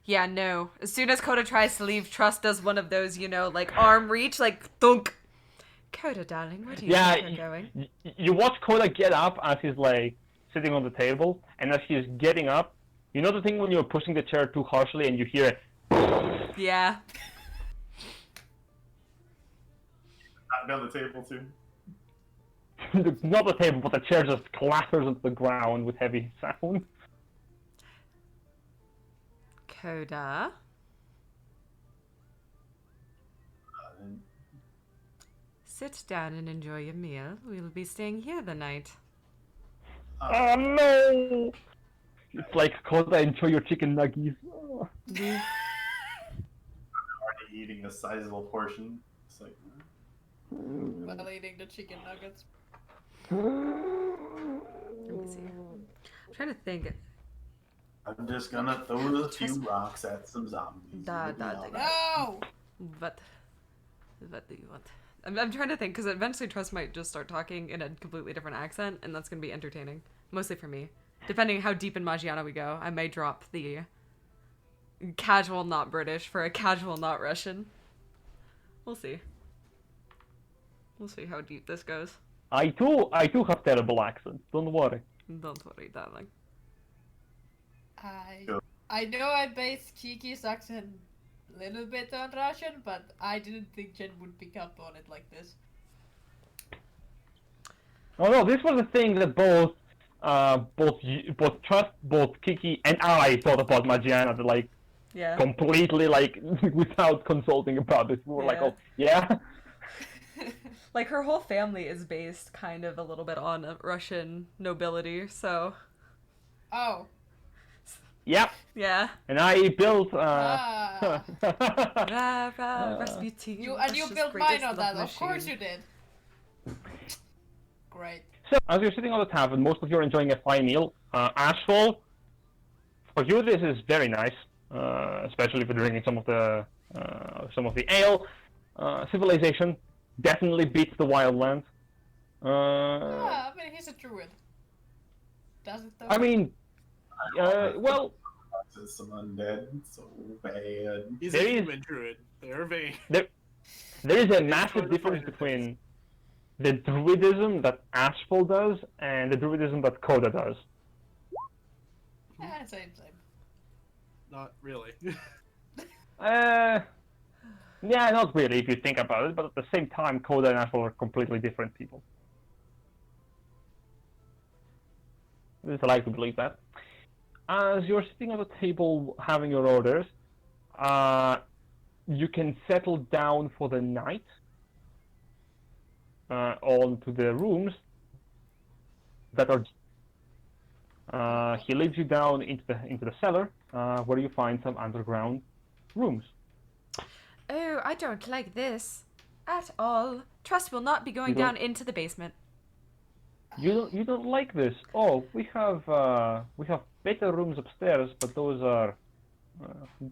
Yeah, no. As soon as Coda tries to leave, Trust does one of those, like arm reach, like thunk. Coda, darling, where do you think you're going? You watch Coda get up as he's like sitting on the table, and as he's getting up, you know the thing when you're pushing the chair too harshly and you hear it? Yeah. Knock down the table too. Not the table, but the chair just clatters into the ground with heavy sound. Coda. Sit down and enjoy your meal. We'll be staying here the night. Oh no! It's like, Coda, enjoy your chicken nuggies. Oh. Already eating a sizable portion. It's like, While eating the chicken nuggets. Let me see. I'm trying to think. I'm just gonna throw a few rocks at some zombies. Da, It'll be da, all da. right. No! What do you want? I'm trying to think, because eventually Trust might just start talking in a completely different accent, and that's going to be entertaining. Mostly for me. Depending how deep in Magiana we go, I may drop the casual not British for a casual not Russian. We'll see. We'll see how deep this goes. I too have terrible accents. Don't worry. Don't worry, darling. I know I based Kiki's accent a little bit on Russian, but I didn't think Jen would pick up on it like this. Oh no, this was a thing that both Trust, both Kiki and I thought about Magiana, that, like, Yeah. completely, like, without consulting about this. We were like, Yeah. oh, yeah? Like, her whole family is based kind of a little bit on Russian nobility, so... Oh. Yep. Yeah. And I built, Rasputin. You Russia's built greatest mine on that, love of course machine. you did. Great. So, as you're sitting on the tavern, most of you are enjoying a fine meal. Ashfall, for you this is very nice, especially if you're drinking some of the ale. Civilization definitely beats the Wildlands. I mean, he's a druid. Does it though? I mean, well, Some undead, so bad. He's There a is- human druid. They're vain. there is a massive totally difference fine. between the druidism that Ashfall does and the druidism that Coda does. Yeah, same. Not really. Yeah, not really if you think about it, but at the same time, Coda and Ashfall are completely different people. At least I like to believe that. As you're sitting at the table having your orders, you can settle down for the night onto the rooms that are. He leads you down into the cellar, where you find some underground rooms. Oh, I don't like this at all. Trust will not be going You don't- down into the basement. You don't like this? Oh, we have better rooms upstairs, but those are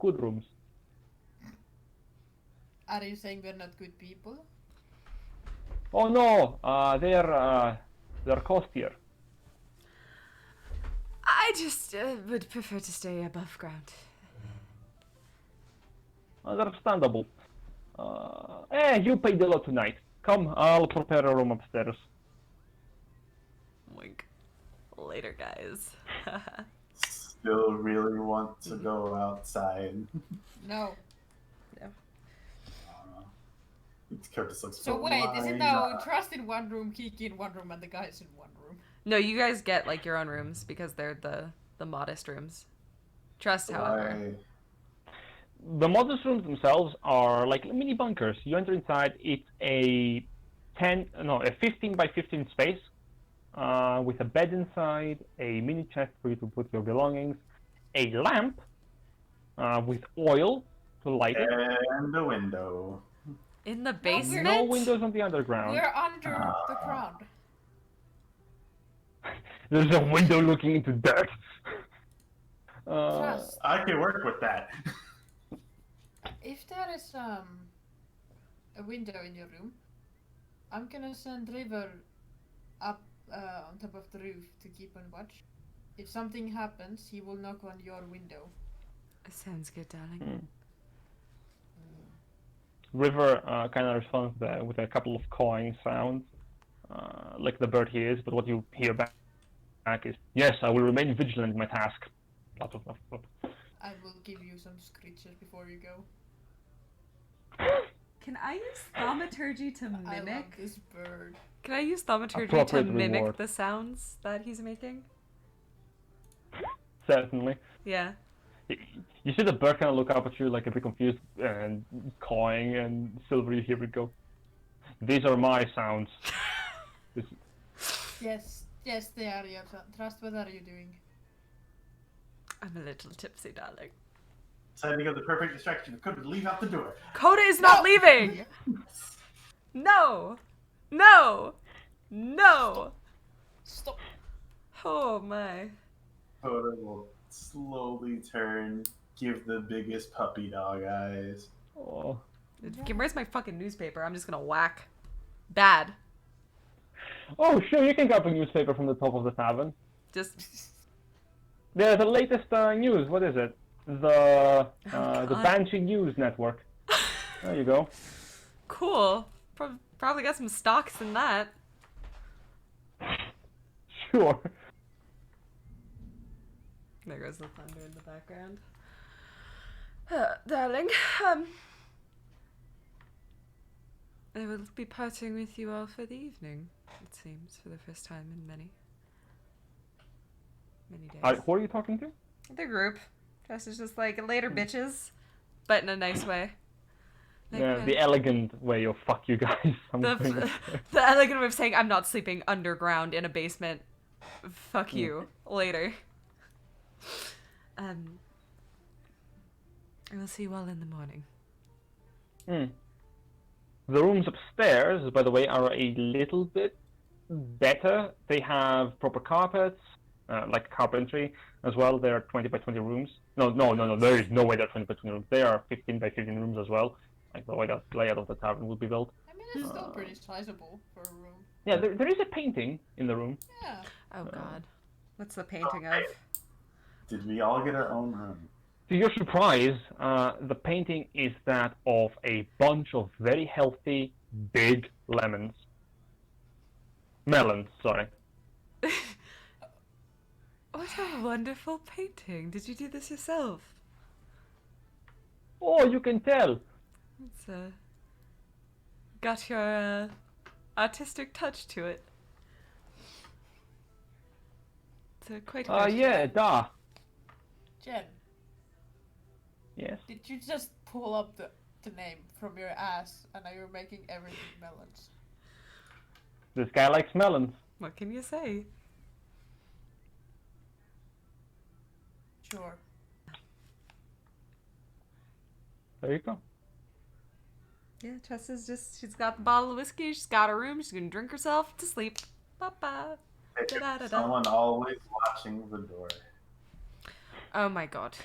good rooms. Are you saying we're not good people? Oh no, they're costlier. I just would prefer to stay above ground. Understandable. You paid a lot tonight. Come, I'll prepare a room upstairs. Wink. Later, guys. Still really want to go outside. No. Curtis looks So wait, is it now Trust in one room, Kiki in one room, and the guys in one room? No, you guys get like your own rooms because they're the modest rooms. Trust, however. The modest rooms themselves are like mini bunkers. You enter inside. It's a 15 by 15 space with a bed inside, a mini chest for you to put your belongings, a lamp with oil to light it. And a window. In the basement? No windows on the underground. We're under the ground. There's a window looking into dirt. Trust. I can work with that. If there is a window in your room, I'm gonna send River up on top of the roof to keep on watch. If something happens, he will knock on your window. Sounds good, darling. River kind of responds with a couple of cawing sounds, like the bird he is, but what you hear back is, "Yes, I will remain vigilant in my task." Blah, blah, blah, blah. I will give you some screeches before you go. Can I use thaumaturgy to I love this bird. Can I use thaumaturgy to Appropriate mimic reward. the sounds that he's making? Certainly. Yeah. You see the bird kind of look up at you like a bit confused and cawing, and Silvery, here we go. These are my sounds. Yes, they are your son. Trust, what are you doing? I'm a little tipsy, darling. Setting up the perfect distraction. Could leave out the door. Coda is not leaving! No! No! No! Stop. Oh my. Coda will slowly turn, give the biggest puppy dog eyes. Oh. Where's my fucking newspaper? I'm just gonna whack. Bad. Oh, sure, you can grab a newspaper from the top of the tavern. Just The latest news. What is it? The God. Banshee News Network. There you go. cool. Probably got some stocks in that. Sure. There goes the thunder in the background. Darling, I will be parting with you all for the evening, it seems, for the first time in many days. Who are you talking to? The group. Jess is just like, later, bitches. But in a nice way. Like, Yeah, the elegant way of fuck you guys. I'm going the to say. elegant way of saying, I'm not sleeping underground in a basement. Fuck you. Later. I will see you all in the morning. The rooms upstairs, by the way, are a little bit better. They have proper carpets, like carpentry as well. They are 20 by 20 rooms. No. There is no way they're 20 by 20 rooms. They are 15 by 15 rooms as well. Like the way that layout of the tavern will be built. I mean, it's still pretty sizable for a room. Yeah, there is a painting in the room. Yeah. Oh god. What's the painting of? Did we all get our own room? To your surprise, the painting is that of a bunch of very healthy, big lemons. Melons, sorry. What a wonderful painting. Did you do this yourself? Oh, you can tell. It's got your artistic touch to it. It's quite good. Yeah, da. Jen, Yes. did you just pull up the name from your ass and now you're making everything melons? This guy likes melons. What can you say? Sure. There you go. Yeah, Tressa's she's got the bottle of whiskey, she's got her room, she's gonna drink herself to sleep. Bye-bye. Da-da-da-da. Someone always watching the door. Oh my god.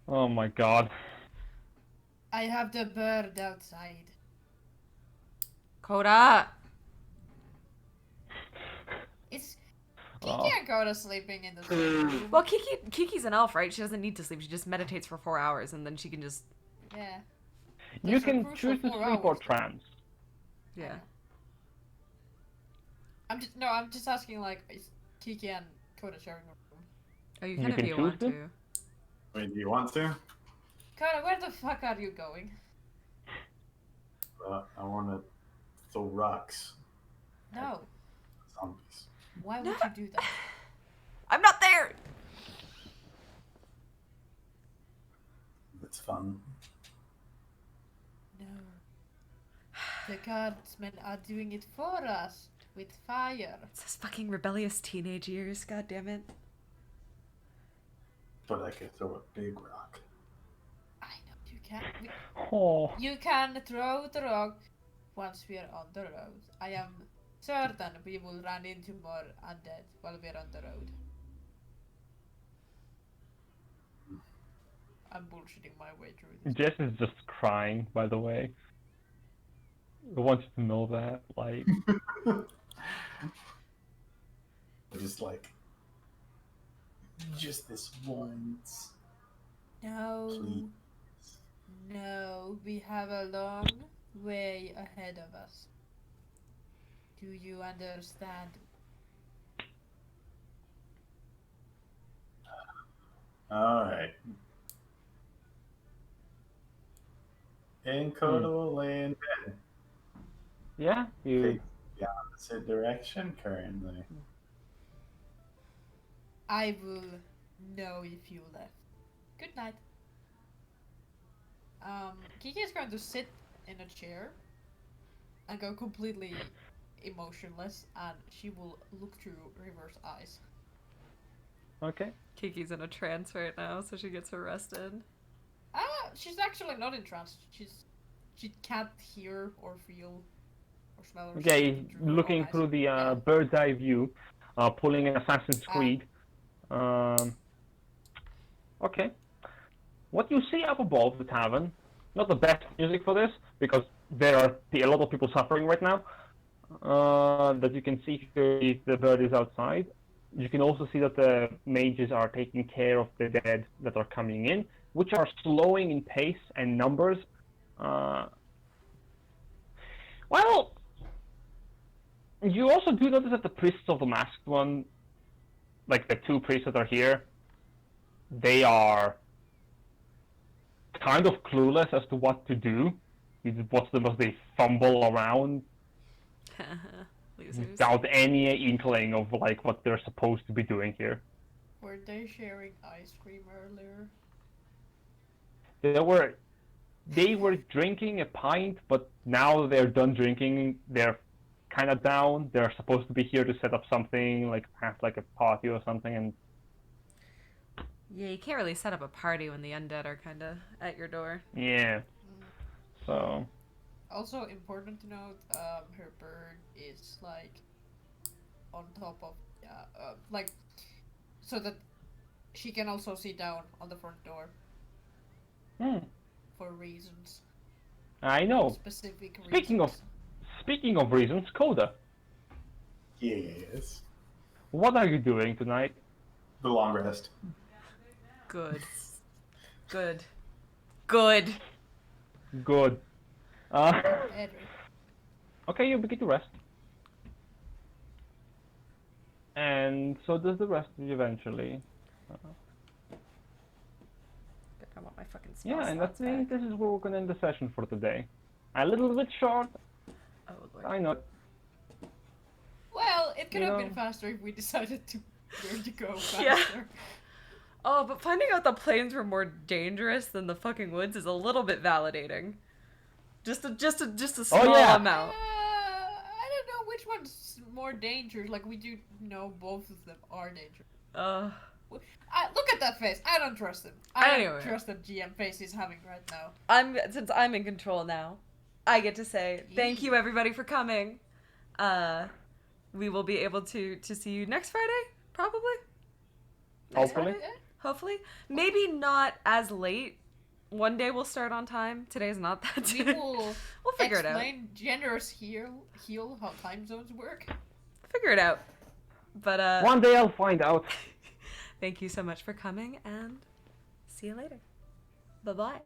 Oh my god. I have the bird outside. Coda! It's Oh. Kiki and Coda sleeping in the same room. Well, Kiki's an elf, right? She doesn't need to sleep. She just meditates for 4 hours and then she can just... Yeah. You That's a can crucial choose to 4 sleep or hours. trance. Yeah. I'm just asking, like, is Kiki and Coda sharing a room? Oh, you You can if can you choose want to. to. Wait, do you want to? Coda, where the fuck are you going? I want to throw rocks No. at zombies. Why would you do that? I'm not there! It's fun. No. The guardsmen are doing it for us with fire. It's those fucking rebellious teenage years, god damn it. But I could throw a big rock. I know you can. Oh. You can throw the rock once we are on the road. I am certain we will run into more undead while we're on the road. I'm bullshitting my way through this. Jess is just crying, by the way. I want you to know that. Like, Just like, just this once, No, please. no, we have a long way ahead of us. Do you understand? All right. And Coda will lay in bed. yeah, you. Take the opposite direction currently. I will know if you left. Good night. Kiki is going to sit in a chair and go completely emotionless, and she will look through River's eyes. Okay. Kiki's in a trance right now, so she gets arrested. She's actually not in trance. She can't hear or feel or smell or Okay, see through her looking own eyes. through the Yeah. bird's eye view, pulling an Assassin's Creed. Okay. What you see up above the tavern, not the best music for this, because there are a lot of people suffering right now. That you can see here, the bird is outside. You can also see that the mages are taking care of the dead that are coming in, which are slowing in pace and numbers. Well, you also do notice that the priests of the masked one, like the two priests that are here, they are kind of clueless as to what to do. What's the most they fumble around Losers. without any inkling of like what they're supposed to be doing here. Were they sharing ice cream earlier? They were drinking a pint, but now they're done drinking. They're kind of down. They're supposed to be here to set up something, like perhaps like a party or something. And Yeah, you can't really set up a party when the undead are kind of at your door. yeah, so Also important to note, her bird is like on top of like so that she can also see down on the front door for reasons. I know. Specific reasons. Speaking of reasons, Coda, Yes. what are you doing tonight? The long rest. Good. Good. Good. Good. Better. Okay, you begin to rest. And so does the rest of you eventually. I want my fucking spell Yeah, and I slots think back. this is where we're gonna end the session for today. A little bit short, Oh, Lord. I know. Well, it could You have know- been faster if we decided to where to go faster. Yeah. Oh, but finding out the plains were more dangerous than the fucking woods is a little bit validating. Just a small yeah. amount. I don't know which one's more dangerous. Like, we do know both of them are dangerous. Look at that face. I don't trust him. I Anyway. don't trust that GM face he's having right now. Since I'm in control now, I get to say thank you everybody for coming. We will be able to see you next Friday, probably. Next Hopefully. Friday? Hopefully. Maybe not as late. One day we'll start on time. Today's not that We will We'll figure it out. explain generous heal how time zones work. Figure it out. But One day I'll find out. thank you so much for coming and see you later. Bye-bye.